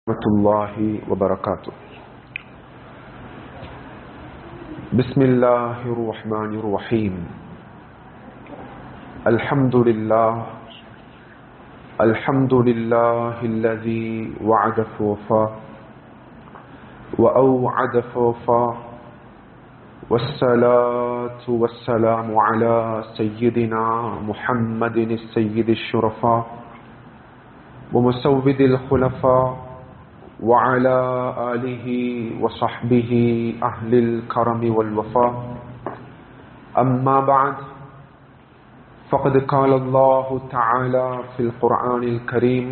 ورحمة الله وبركاته. بسم الله الرحمن الرحيم. الحمد لله الذي وعد فوفا وأوعد فوفا، والصلاة والسلام على سيدنا محمد السيد الشرفاء ومسود الخلفاء وعلى آله وصحبه أهل الكرم والوفاء. أما بعد، فقد قال الله تعالى في القرآن الكريم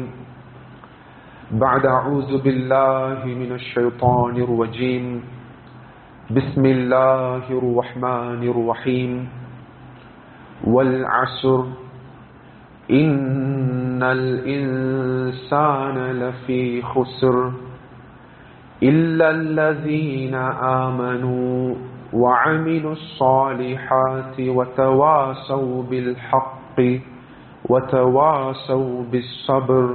بعد أعوذ بالله من الشيطان الرجيم بسم الله الرحمن الرحيم والعصر إن الإنسان لفي خسر إلا الذين آمنوا وعملوا الصالحات وتواصوا بالحق وتواصوا بالصبر.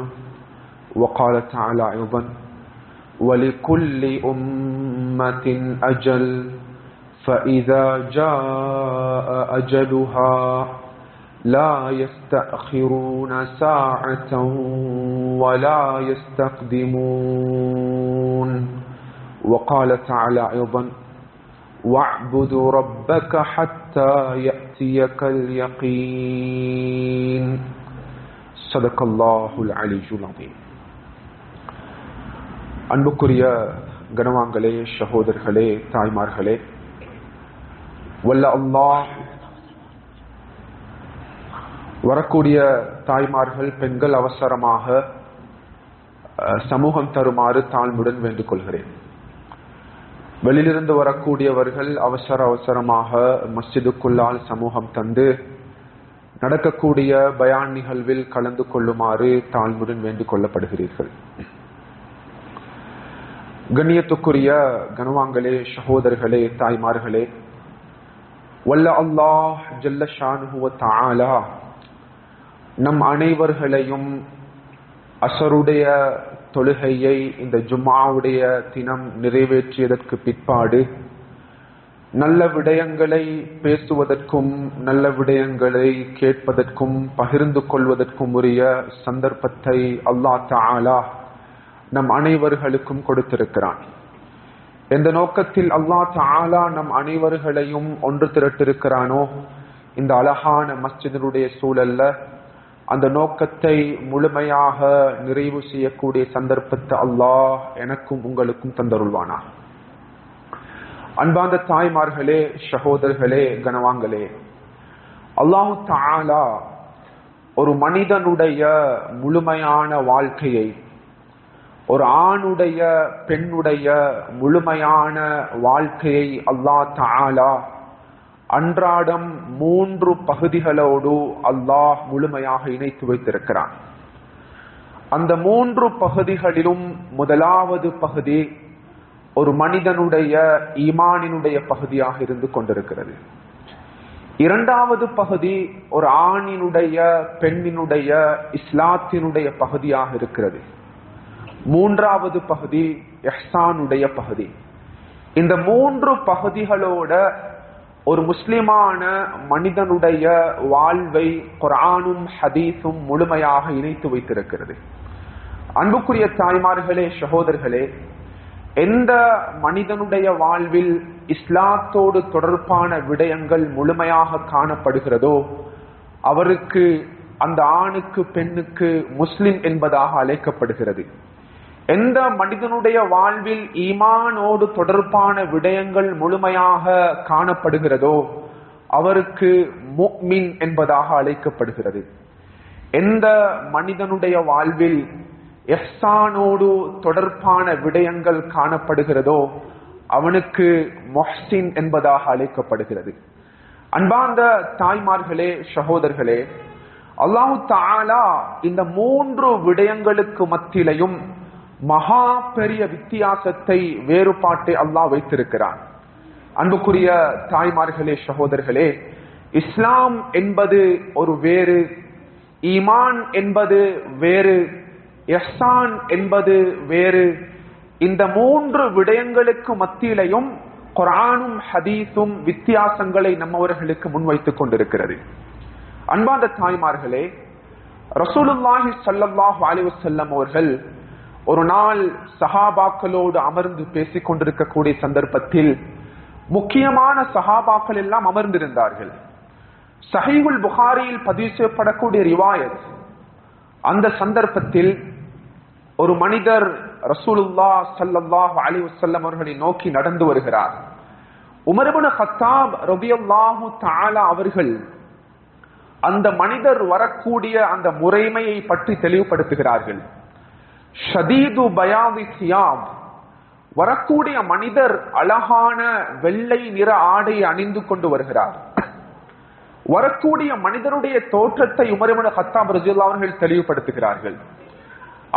وقال تعالى أيضا ولكل أمة أجل فإذا جاء أجلها لا يستأخرون ساعة ولا يستقدمون. وقال تعالى أيضا واعبد ربك حتى يأتيك اليقين. صدق الله العلي العظيم. அன்புக்குரிய கனவான்களே, சகோதரர்களே, தாய்மார்களே, வல்ல அல்லாஹ் வரக்கூடிய தாய்மார்கள், பெண்கள் அவசரமாக சமூகம் தருமாறு தாழ்மையுடன் வேண்டிக் கொள்கிறேன். வெளியிலிருந்து வரக்கூடியவர்கள் அவசரமாக மஸ்ஜிதுக்குள்ளால் சமூகம் தந்து நடக்கக்கூடிய பயான் நிகழ்வில் கலந்து கொள்ளுமாறு தாழ்மையுடன் வேண்டிக் கொள்ளப்படுகிறீர்கள். கண்ணியத்துக்குரிய கனவான்களே, சகோதரர்களே, தாய்மார்களே, வல்ல அல்லாஹ் ஜல்ல ஷானுஹு வ தஆலா நம் அனைவர்களையும் அஸருடைய தொழுகையை இந்த ஜும்ஆவுடைய தினம் நிறைவேற்றியதற்கு பிற்பாடு நல்ல விடயங்களை பேசுவதற்கும் நல்ல விடயங்களை கேட்பதற்கும் பகிர்ந்து கொள்வதற்கும் உரிய சந்தர்ப்பத்தை அல்லாஹ் தஆலா நம் அனைவர்களுக்கும் கொடுத்திருக்கிறான். எந்த நோக்கத்தில் அல்லாஹ் தஆலா நம் அனைவர்களையும் ஒன்று திரட்டிருக்கிறானோ இந்த அழகான மஸ்ஜிதினுடைய சூழல்ல அந்த நோக்கத்தை முழுமையாக நிறைவு செய்யக்கூடிய சந்தர்ப்பத்தை அல்லாஹ் எனக்கும் உங்களுக்கும் தந்தருள்வானா. அன்பார்ந்த தாய்மார்களே, சகோதரர்களே, கனவான்களே, அல்லாஹ் தஆலா ஒரு மனிதனுடைய முழுமையான வாழ்க்கையை, ஒரு ஆணுடைய பெண்ணுடைய முழுமையான வாழ்க்கையை அல்லாஹ் தஆலா அன்றாடம் 3 பகுதிகளோடு அல்லாஹ் முழுமையாக இணைத்து வைத்திருக்கிறான். அந்த 3 பகுதிகளிலும் முதலாவது பகுதி ஒரு மனிதனுடைய ஈமானினுடைய பகுதியாக இருந்து கொண்டிருக்கிறது. இரண்டாவது பகுதி ஒரு ஆணினுடைய பெண்ணினுடைய இஸ்லாத்தினுடைய பகுதியாக இருக்கிறது. மூன்றாவது பகுதி இஹ்சானுடைய பகுதி. இந்த 3 பகுதிகளோட ஒரு முஸ்லிமான மனிதனுடைய வாழ்வை குர்ஆனும் ஹதீஸும் முழுமையாக இணைத்து வைத்திருக்கிறது. அன்புக்குரிய தாய்மார்களே, சகோதரர்களே, எந்த மனிதனுடைய வாழ்வில் இஸ்லாத்தோடு தொடர்பான விடயங்கள் முழுமையாக காணப்படுகிறதோ அவருக்கு, அந்த ஆணுக்கு பெண்ணுக்கு முஸ்லிம் என்பதாக அழைக்கப்படுகிறது. எந்த மனிதனுடைய வாழ்வில் ஈமானோடு தொடர்பான விடயங்கள் முழுமையாக காணப்படுகிறதோ அவருக்கு முஃமின் என்பதாக அழைக்கப்படுகிறது. எந்த மனிதனுடைய வாழ்வில் இஹ்சானோடு தொடர்பான விடயங்கள் காணப்படுகிறதோ அவனுக்கு முஹ்சின் என்பதாக அழைக்கப்படுகிறது. அன்பார்ந்த தாய்மார்களே, சகோதரர்களே, அல்லாஹ் தஆலா இந்த 3 விடயங்களுக்கு மத்தியிலையும் மகா பெரிய வித்தியாசத்தை, வேறுபாட்டை அல்லாஹ் வைத்திருக்கிறான். அன்புக்குரிய தாய்மார்களே, சகோதரர்களே, இஸ்லாம் என்பது ஒரு வேறு, ஈமான் என்பது வேறு, இஹ்சான் என்பது வேறு. இந்த மூன்று விடயங்களுக்கு மத்தியிலையும் குர்ஆனும் ஹதீஸும் வித்தியாசங்களை நம்மவர்களுக்கு முன்வைத்துக் கொண்டிருக்கிறது. அன்பார்ந்த தாய்மார்களே, ரசூலுல்லாஹி ஸல்லல்லாஹு அலைஹி வஸல்லம் அவர்கள் ஒரு நாள் சஹாபாக்களோடு அமர்ந்து பேசிக் கொண்டிருக்கக்கூடிய சந்தர்ப்பத்தில் முக்கியமான சஹாபாக்கள் எல்லாம் அமர்ந்திருந்தார்கள். ஸஹீஹுல் புகாரியில் பதிவு செய்யப்படக்கூடிய ரிவாயத், அந்த சந்தர்ப்பத்தில் ஒரு மனிதர் ரசூலுல்லாஹ் ஸல்லல்லாஹு அலைஹி வஸல்லம் அவர்களை நோக்கி நடந்து வருகிறார். உமர் இப்னு கத்தாப் ரலியல்லாஹு தஆலா அவர்கள் அந்த மனிதர் வரக்கூடிய அந்த முறைமையை பற்றி தெளிவுபடுத்துகிறார்கள். ஷதீது பயாதி சியாப், வரக்கூடிய மனிதர் அழகான வெள்ளை நிற ஆடை அணிந்து கொண்டு வருகிறார். வரக்கூடிய மனிதருடைய தோற்றத்தை உமர் இப்னு கத்தாப் ரலியல்லாஹு அவர்கள் தெளிவுபடுத்துகிறார்கள்.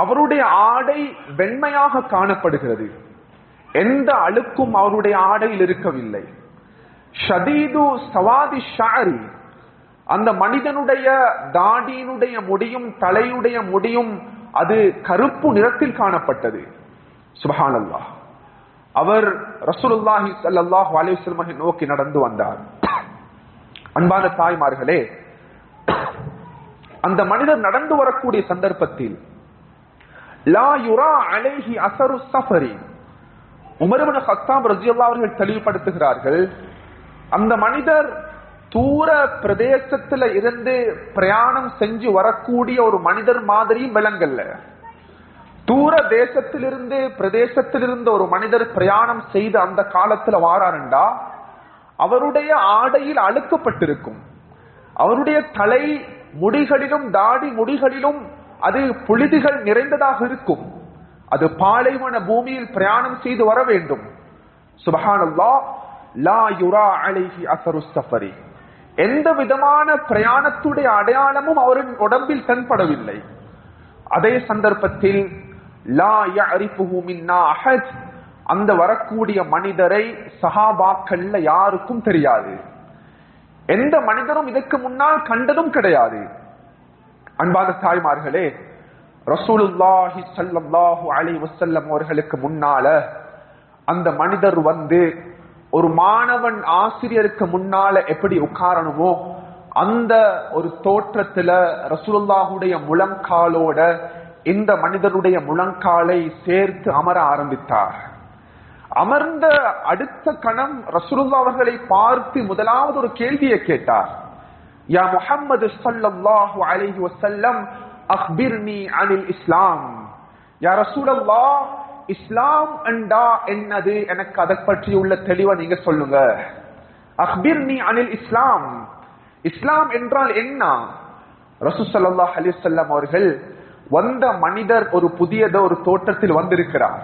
அவருடைய ஆடை வெண்மையாக காணப்படுகிறது, எந்த அழுக்கும் அவருடைய ஆடையில் இருக்கவில்லை. ஷதீது சவாதி ஷஅரி, அந்த மனிதனுடைய தாடியினுடைய முடியும் தலையுடைய முடியும் அது கருப்பு நிறத்தில் காணப்பட்டது. சுப்ஹானல்லாஹ். அவர் ரசூலுல்லாஹி ஸல்லல்லாஹு அலைஹி வஸல்லம் நோக்கி நடந்து வந்தார். அன்பான தாய்மார்களே, அந்த மனிதர் நடந்து வரக்கூடிய சந்தர்ப்பத்தில் லா யுரா அலைஹி அஸரு ஸஃபரி, உமர் இப்னு கத்தாப் ரலியல்லாஹு அவர்கள் தெளிவுபடுத்துகிறார்கள், அந்த மனிதர் தூர பிரதேசத்துல இருந்து பிரயாணம் செஞ்சு வரக்கூடிய ஒரு மனிதர் மாதிரியும் விளங்கல்ல. தூர தேசத்திலிருந்து பிரதேசத்திலிருந்து ஒரு மனிதர் பிரயாணம் செய்து அந்த காலத்துல வாராருண்டா அவருடைய ஆடையில் அழுக்கப்பட்டிருக்கும், அவருடைய தலை முடிகளிலும் தாடி முடிகளிலும் அது புழுதிகள் நிறைந்ததாக இருக்கும். அது பாலைவன பூமியில் பிரயாணம் செய்து வர வேண்டும். சுப்ஹானல்லாஹ். லா யுரா அலைஹி அஸரு ஸஃபரி, எந்த விதமான பிரயாணத்துடைய அடையாளமும் அவரின் உடம்பில் தென்படவில்லை. அதே சந்தர்ப்பத்தில் லா யஅரிஃபுஹு மின்னா அஹத், அந்த வரக்கூடிய மனிதரை சஹாபாக்கள்ல யாருக்கும் தெரியாது, எந்த மனிதரும் இதற்கு முன்னால் கண்டதும் கிடையாது. அன்பான தாய்மார்களே, ரசூலுல்லாஹி ஸல்லல்லாஹு அலைஹி வஸல்லம் அவர்களுக்கு முன்னால அந்த மனிதர் வந்து ஒரு மாணவன் ஆசிரியருக்கு முன்னால எப்படி உட்காரணுமோ அந்த ஒரு தோற்றத்துல ரசூலுல்லாஹுடைய முழங்காலோட இந்த மனிதருடைய முழங்காலை சேர்த்து அமர ஆரம்பித்தார். அமர்ந்த அடுத்த கணம் ரசூலுல்லாஹ் அவர்களை பார்த்து முதலாவது ஒரு கேள்வியை கேட்டார். யா முஹம்மது ஸல்லல்லாஹு அலைஹி வஸல்லம் அக்பிர்னி அனில் இஸ்லாம், யா ரசூலல்லாஹ் இஸ்லாம் என்றா என்னது, எனக்கு அதை பற்றி உள்ள தெளிவை நீங்க சொல்லுங்க. அக்பிர்னி அனில் இஸ்லாம், இஸ்லாம் என்றால் என்ன? ரசூல் ஸல்லல்லாஹு அலைஹி வஸல்லம் அவர்கள் வந்த மனிதர் ஒரு புதியதோ ஒரு தோற்றத்தில் வந்திருக்கிறார்.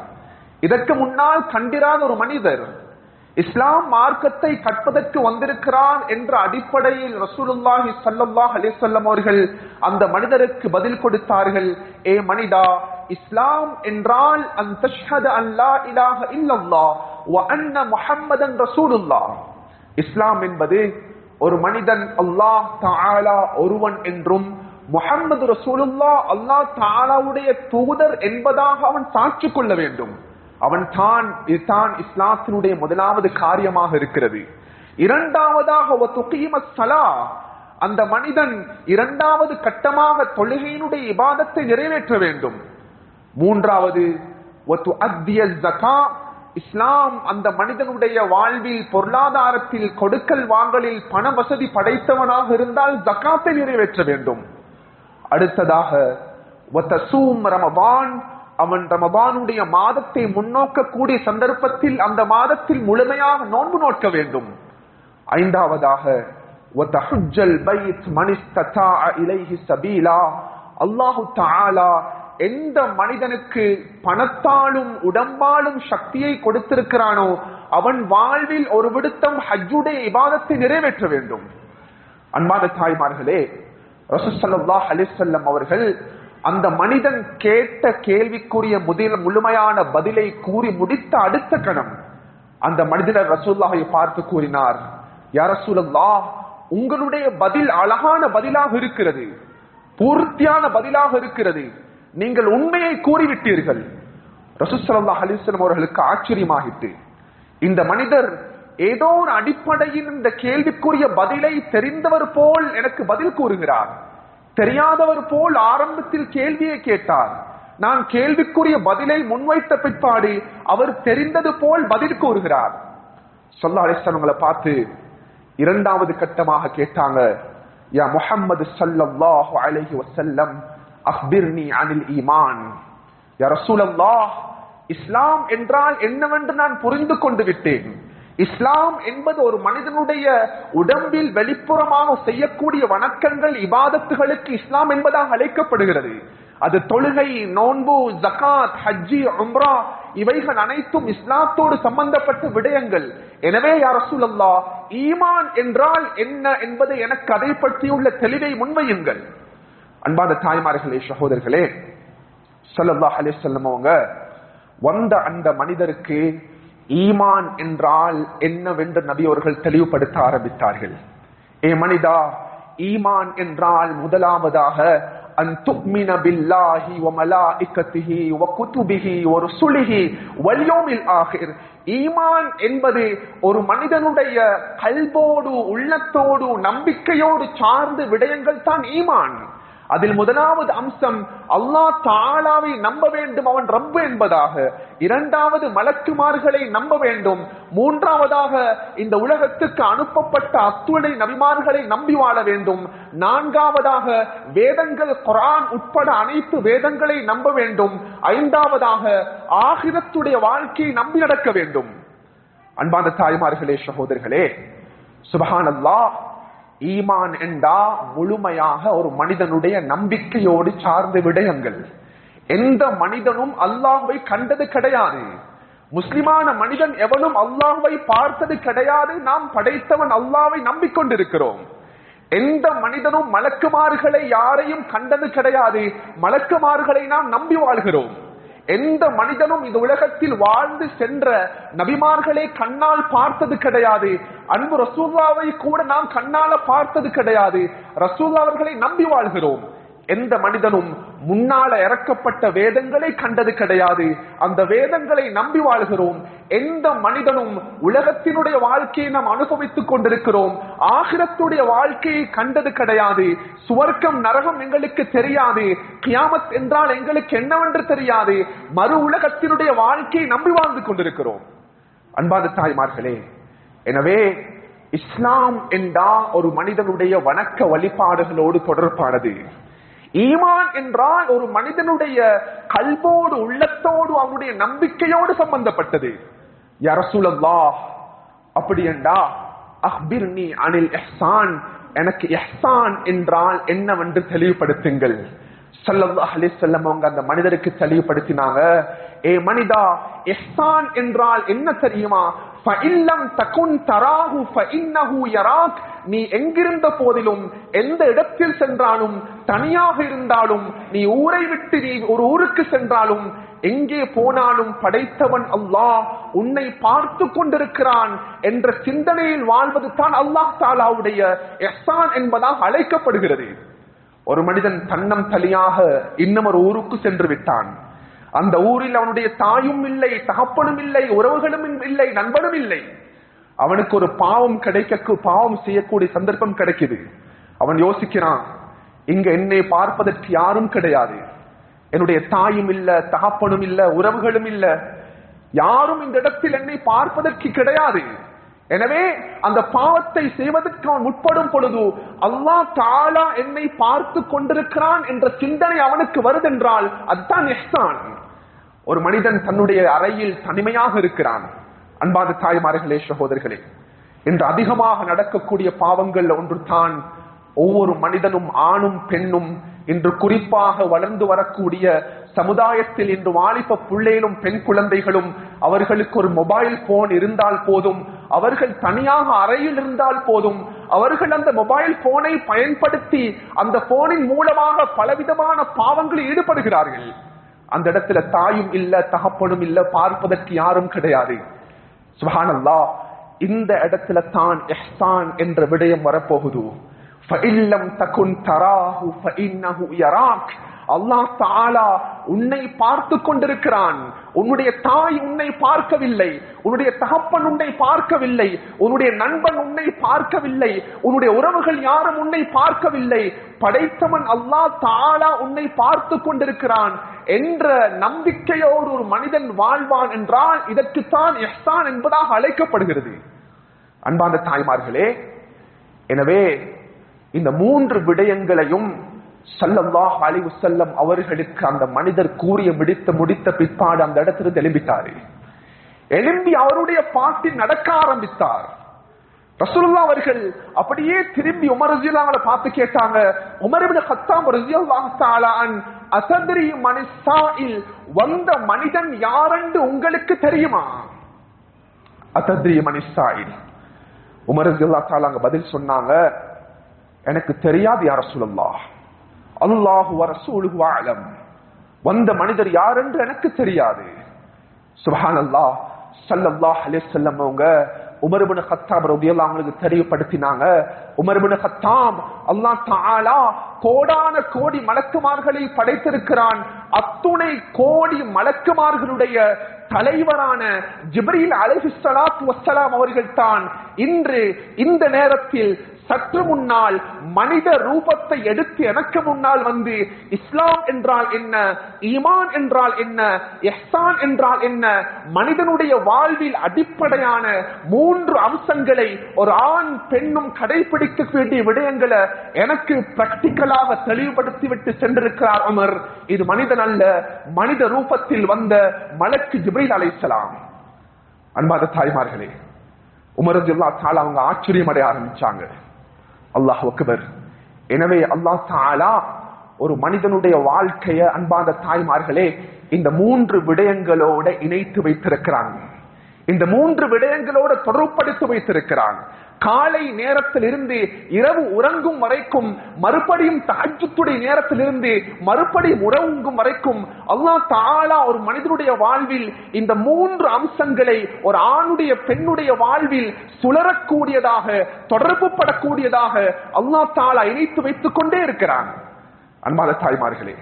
இதற்கு முன்னால் கண்டிராத ஒரு மனிதர் இஸ்லாம் மார்க்கத்தை கற்பதற்கு வந்திருக்கிறான் என்ற அடிப்படையில் ரசூலுல்லாஹி ஸல்லல்லாஹு அலைஹி வஸல்லம் அவர்கள் அந்த மனிதருக்கு பதில் கொடுத்தார்கள். ஏ மனிதா, இஸ்லாம் என்றால் அன் தஷ்ஹத அன் லா இலாஹ இல்லல்லாஹ் வ அன்ன முஹம்மதன் ரசூலுல்லாஹ். இஸ்லாம் என்பது ஒரு மனிதன் அல்லாஹ் தஆலா ஒருவன் என்றும் முஹம்மது ரசூலுல்லாஹ் அல்லாஹ் தஆலாவுடைய தூதர் என்பதாக அவன் சாட்சி கொள்ள வேண்டும். அவன் தான், இதுதான் இஸ்லாத்தினுடைய முதலாவது காரியமாக இருக்கிறது. இரண்டாவதாக அந்த மனிதன் இரண்டாவது கட்டமாக தொழுகையினுடைய இபாதத்தை நிறைவேற்ற வேண்டும். மூன்றாவது இஸ்லாம் அந்த மனிதனுடைய வாழ்வில் பொருளாதாரத்தில் கொடுக்கல் வாங்கலில் பண வசதி படைத்தவனாக இருந்தால் ஜகாத்தை நிறைவேற்ற வேண்டும். அடுத்ததாக ரமபான், அவன் ரமபானுடைய மாதத்தை முன்னோக்கக்கூடிய சந்தர்ப்பத்தில் அந்த மாதத்தில் முழுமையாக நோன்பு நோக்க வேண்டும். ஐந்தாவதாக அல்லாஹு தஆலா எந்த மனிதனுக்கு பணத்தாலும் உடம்பாலும் சக்தியை கொடுத்திருக்கிறானோ அவன் வாழ்வில் ஒரு விடுத்தம் ஹஜ்ஜுடைய இபாதத்தை நிறைவேற்ற வேண்டும். அன்பான தாய்மார்களே, ரசூல் ஸல்லல்லாஹு அலைஹி வஸல்லம் அவர்கள் அந்த மனிதன் கேட்ட கேள்விக்குரிய முழுமையான பதிலை கூறி முடித்த அடுத்த கணம் அந்த மனிதர் ரசூலுல்லாஹை பார்த்து கூறினார், யா ரசூலல்லாஹ், உங்களுடைய பதில் அழகான பதிலாக இருக்கிறது, பூர்த்தியான பதிலாக இருக்கிறது. நீங்கள் உண்மையை கூறிவிட்டீர்கள். ரசூல் ஸல்லல்லாஹு அலைஹி வஸல்லம் அவர்களுக்கு ஆச்சரியமாகிட்டு, இந்த மனிதர் ஏதோ ஒரு அடிப்படையில் இந்த கேள்விக்குரிய பதிலை தெரிந்தவர் போல் எனக்கு பதில் கூறுகிறார், தெரியாதவர் போல் ஆரம்பத்தில் கேள்வியை கேட்டார், நான் கேள்விக்குரிய பதிலை முன்வைத்த பிற்பாடு அவர் தெரிந்தது போல் பதில் கூறுகிறார். ஸல்லல்லாஹு அலைஹி வஸல்லம் பார்த்து இரண்டாவது கட்டமாக கேட்டாங்க, யா முஹம்மது ஸல்லல்லாஹு அலைஹி வஸல்லம் அக்பிர்னி அனில் ஈமான். யா ரசூலல்லாஹ், இஸ்லாம் என்றால் என்னவென்று நான் புரிந்து கொண்டு விட்டேன். இஸ்லாம் என்பது ஒரு மனிதனுடைய உடம்பில் வெளிப்புறமாக செய்யக்கூடிய வணக்கங்கள், இபாதத்துகளுக்கு இஸ்லாம் என்பதாக அழைக்கப்படுகிறது. அது தொழுகை, நோன்பு, ஜகாத், ஹஜ்ஜி, உம்ரா, இவைகள் அனைத்தும் இஸ்லாத்தோடு சம்பந்தப்பட்ட விடயங்கள். எனவே யா ரசூலல்லாஹ், ஈமான் என்றால் என்ன என்பதை எனக்கு அதை பற்றியுள்ள தெளிவை முன்வையுங்கள். அன்பான தாய்மார்களே, சகோதரர்களே, ஸல்லல்லாஹு அலைஹி வஸல்லம் அவங்க வந்த அந்த மனிதருக்கு ஈமான் என்றால் என்னவென்று நபி அவர்கள் தெளிவுபடுத்த ஆரம்பித்தார்கள். ஏ மனிதா, ஈமான் என்றால் முதலாவதாக அன் துக்மின பில்லாஹி வ மலாயிகத்திஹி வ குதுபிஹி வ ருசுலிஹி வல் யௌமில் ஆகிர். ஈமான் என்பது ஒரு மனிதனுடைய கல்போடு, உள்ளத்தோடு, நம்பிக்கையோடு சார்ந்த விடயங்கள் தான் ஈமான். அதில் முதலாவது அம்சம் அல்லாஹ் தஆலாவை நம்ப வேண்டும், அவன் ரப்பு என்பதாக. இரண்டாவது மலக்குமார்களை நம்ப வேண்டும். மூன்றாவதாக இந்த உலகத்துக்கு அனுப்பப்பட்ட அத்துணை நபிமார்களை நம்பி வாழ வேண்டும். நான்காவதாக வேதங்கள், குர்ஆன் உட்பட அனைத்து வேதங்களை நம்ப வேண்டும். ஐந்தாவதாக ஆகிரத்துடைய வாழ்க்கையை நம்பி நடக்க வேண்டும். அன்பான தாய்மார்களே, சகோதரர்களே, சுப்ஹானல்லாஹ், ஈமான் என்றா முழுமையாக ஒரு மனிதனுடைய நம்பிக்கையோடு சார்ந்த விடயங்கள். எந்த மனிதனும் அல்லாஹ்வை கண்டது கிடையாது. முஸ்லிமான மனிதன் எவனும் அல்லாஹ்வை பார்த்தது கிடையாது. நாம் படைத்தவன் அல்லாஹ்வை நம்பிக்கொண்டிருக்கிறோம். எந்த மனிதனும் மலக்குமார்களை யாரையும் கண்டது கிடையாது. மலக்குமார்களை நாம் நம்பி வாழ்கிறோம். எந்த மனிதனும் இந்த உலகத்தில் வாழ்ந்து சென்ற நபிமார்களை கண்ணால் பார்த்தது கிடையாது. அன்பு ரசூலுல்லாவை கூட நாம் கண்ணால பார்த்தது கிடையாது. ரசூலுல்லாஹ் அவர்களை நம்பி வாழ்கிறோம். எந்த மனிதனும் முன்னால இறக்கப்பட்ட வேதங்களை கண்டது கிடையாது. அந்த வேதங்களை நம்பி வாழ்கிறோம். எந்த மனிதனும் உலகத்தினுடைய வாழ்க்கையை நாம் அனுபவித்துக் கொண்டிருக்கிறோம். ஆகிரத்துடைய வாழ்க்கையை கண்டது கிடையாது. சுவர்க்கம், நரகம் எங்களுக்கு தெரியாது. கியாமத் என்றால் எங்களுக்கு என்னவென்று தெரியாது. மறு உலகத்தினுடைய வாழ்க்கையை நம்பி வாழ்ந்து கொண்டிருக்கிறோம். அன்பான தாய்மார்களே, எனவே இஸ்லாம் என்றா ஒரு மனிதனுடைய வணக்க வழிபாடுகளோடு தொடர்பானது. ஈமான் என்றால் ஒரு மனிதனுடைய கல்போடு, உள்ளத்தோடு, அவனுடைய நம்பிக்கையோடு சம்பந்தப்பட்டது. யா ரசூலல்லாஹ், அப்படி என்றா அக்பிர்னி அனில் இஹ்சான், எனக்கு இஹ்சான் என்றால் என்னவென்று தெளிவுபடுத்துங்கள். ஸல்லல்லாஹு அலைஹி வஸல்லம் அவங்க அந்த மனிதருக்கு தெளிவுபடுத்தினாங்க. ஏ மனிதா, இஹ்சான் என்றால் என்ன தெரியுமா? ஃபஇல்லம் தகுன் தராஹு ஃபஇன்னஹு யராக். நீ எங்கிருந்த போதிலும், எந்த இடத்தில் சென்றாலும், தனியாக இருந்தாலும், நீ ஊரை விட்டு நீ ஒரு ஊருக்கு சென்றாலும், எங்கே போனாலும் படைத்தவன் அல்லாஹ் உன்னை பார்த்து கொண்டிருக்கிறான் என்ற சிந்தனையில் வாழ்வது தான் அல்லாஹ் தஆலாவுடைய இஹ்சான் என்பதாக அழைக்கப்படுகிறது. ஒரு மனிதன் தன்னம் தனியாக இன்னும் ஒரு ஊருக்கு சென்று விட்டான். அந்த ஊரில் அவனுடைய தாயும் இல்லை, தகப்பனும் இல்லை, உறவுகளும் இல்லை, நண்பனும் இல்லை. அவனுக்கு ஒரு பாவம் பாவம் செய்யக்கூடிய சந்தர்ப்பம் கிடைக்குது. அவன் யோசிக்கிறான், இங்க என்னை பார்ப்பதற்கு யாரும் கிடையாது. என்னுடைய தாயும் இல்ல, தகப்பனும் இல்ல, உறவுகளும் இல்ல, யாரும் இந்த இடத்தில் என்னை பார்ப்பதற்கு கிடையாது. எனவே அந்த பாவத்தை செய்வதற்கு அவன் முற்படும் பொழுது அல்லாஹ் தஆலா என்னை பார்த்து கொண்டிருக்கிறான் என்ற சிந்தனை அவனுக்கு வருதென்றால் அதுதான் இஹ்சான். ஒரு மனிதன் தன்னுடைய அறையில் தனிமையாக இருக்கிறான். அன்பான தாய்மார்களே, சகோதரர்களே, இன்று அதிகமாக நடக்கக்கூடிய பாவங்கள் ஒன்று தான் ஒவ்வொரு மனிதனும், ஆணும் பெண்ணும், இன்று குறிப்பாக வளர்ந்து வரக்கூடிய சமுதாயத்தில் இன்று வாலிப பிள்ளைகளும் பெண் குழந்தைகளும், அவர்களுக்கு ஒரு மொபைல் போன் இருந்தால் போதும், அவர்கள் தனியாக அறையில் இருந்தால் போதும், அவர்கள் அந்த மொபைல் போனை பயன்படுத்தி அந்த போனின் மூலமாக பலவிதமான பாவங்களில் ஈடுபடுகிறார்கள். அந்த இடத்துல தாயும் இல்ல, தகப்பனும் இல்ல, பார்ப்பதற்கு யாரும் கிடையாது. சுப்ஹானல்லாஹ், இந்த இடத்துல தான் இஹ்சான் என்ற விடயம் வரப்போகுது. ஃபஇல்லம் தகுன் தராஹு ஃபஇன்னஹு யராக். அல்லாஹ் தஆலா உன்னை பார்த்து கொண்டிருக்கிறான். உன்னுடைய தாய் உன்னை பார்க்கவில்லை, உன்னுடைய தகப்பன் உன்னை பார்க்கவில்லை, உன்னுடைய நண்பன் உன்னை பார்க்கவில்லை, உன்னுடைய உறவுகள் யாரும் உன்னை பார்க்கவில்லை, படைத்தவன் அல்லாஹ் தஆலா உன்னை பார்த்து கொண்டிருக்கிறான் என்ற நம்பிக்கையோடு ஒரு மனிதன் வாழ்வான் என்றால் இதற்குத்தான் இஹ்சான் என்பதாக அழைக்கப்படுகிறது. அன்பார்ந்த தாய்மார்களே, எனவே இந்த 3 விடயங்களையும் ஸல்லல்லாஹு அலைஹி வஸல்லம் அவர்களுக்கு அந்த மனிதர் கூறிய முடித்த பிற்பாடு அந்த இடத்திலிருந்து எழும்பிட்டாரு. எழும்பி அவருடைய பாட்டில் நடக்க ஆரம்பித்தார். ரசூலுல்லாஹ் அவர்கள் அப்படியே திரும்பி உமர் ரலியல்லாஹு அன்ஹு பார்த்து கேட்டாங்க, உமர் இப்னு கத்தாப் ரலியல்லாஹு தஆலா அன் அஸத்ரி மனிஸ் ஸாயில், வந்த மனிதன் யாரென்று உங்களுக்கு தெரியுமா? அஸத்ரி மனிஸ் ஸாயில். உமர் ரலியல்லாஹு தஆலா பதில் சொன்னாங்க, எனக்கு தெரியாது யா ரசூலுல்லாஹ், அல்லாஹு வ ரசூலுஹு அலம். வந்த மனிதர் யார் என்று எனக்கு தெரியாது. சுப்ஹானல்லாஹ். ஸல்லல்லாஹு அலைஹி வஸல்லம் அவங்க உமர் இப்னு கத்தாப் ரலியல்லாஹு அன்ஹு தெரியப்படுத்தினாங்க, உமர் இப்னு கத்தாப், அல்லாஹ் தஆலா கோடான கோடி மலக்குமார்களை படைத்திருக்கிறான். அத்துணை கோடி மலக்குமார்களுடைய தலைவரான ஜிப்ரீல் அலைஹிஸ்ஸலாத்து வஸ்ஸலாம் அவர்கள் தான் இன்று இந்த நேரத்தில் சற்று முன்னால் மனித ரூபத்தை எடுத்து எனக்கு முன்னால் வந்து இஸ்லாம் என்றால் என்ன, ஈமான் என்றால் என்ன, இஹ்சான் என்றால் என்ன, மனிதனுடைய வாழ்வில் அடிப்படையான 3 அம்சங்களை ஒரு ஆண் பெண்ணும் கடைபிடிக்க வேண்டிய விடயங்களை எனக்கு பிராக்டிக்கலாக தெளிவுபடுத்திவிட்டு சென்றிருக்கிறார் உமர். இது மனிதன் அல்ல, மனித ரூபத்தில் வந்த மலக்கு ஜிப்ரீல் அலைஹிஸ்ஸலாம். அன்பார்ந்த தாய்மார்களே, உமர் ரலியல்லாஹு தஆலா அவங்க ஆச்சரியம் அடைய ஆரம்பிச்சாங்க. அல்லாஹ் அக்பர். எனவே அல்லாஹ் தஆலா ஒரு மனிதனுடைய வாழ்க்கைய அன்பார்ந்த தாய்மார்களே இந்த 3 விடயங்களோட இணைத்து வைத்திருக்கிறாங்க. இந்த 3 விடயங்களோட தொடர்படுத்தி வைத்திருக்கிறாங்க. காலை நேரத்தில் இருந்து இரவு உறங்கும் வரைக்கும், மறுபடியும் தஹஜ்ஜுடைய நேரத்தில் இருந்து மறுபடியும் உறங்கும் வரைக்கும் அல்லாஹ் தஆலா ஒரு மனிதனுடைய வாழ்வில் இந்த 3 அம்சங்களை ஒரு ஆணுடைய பெண்ணுடைய வாழ்வில் சுழறக்கூடியதாக தொடர்பு படக்கூடியதாக அல்லாஹ் தஆலா இணைத்து வைத்துக் கொண்டே இருக்கிறான். அன்பான தாய்மார்களே,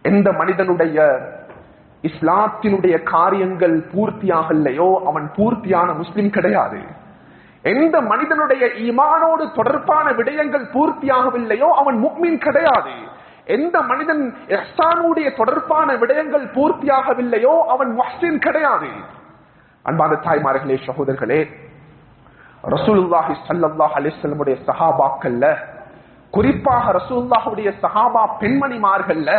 எந்த மனிதனுடைய இஸ்லாத்தினுடைய காரியங்கள் பூர்த்தியாகலையோ அவன் பூர்த்தியான முஸ்லிம் கிடையாது. எந்த மனிதனுடைய ஈமானோடு தொடர்பான விடயங்கள் பூர்த்தியாகவில்லையோ அவன் முஃமின் கிடையாது. எந்த மனிதன் இஹ்சானுடைய தொடர்பான விடயங்கள் பூர்த்தியாகவில்லையோ அவன் முஹ்சின் கிடையாது. அன்பான தாய்மார்களே, சகோதரர்களே, ரசூலுல்லாஹி ஸல்லல்லாஹு அலைஹி வஸல்லம் உடைய சஹாபாக்கள்ல, குறிப்பாக ரசூலுல்லாஹுடைய சஹாபா பெண்மணிமார்கள்ல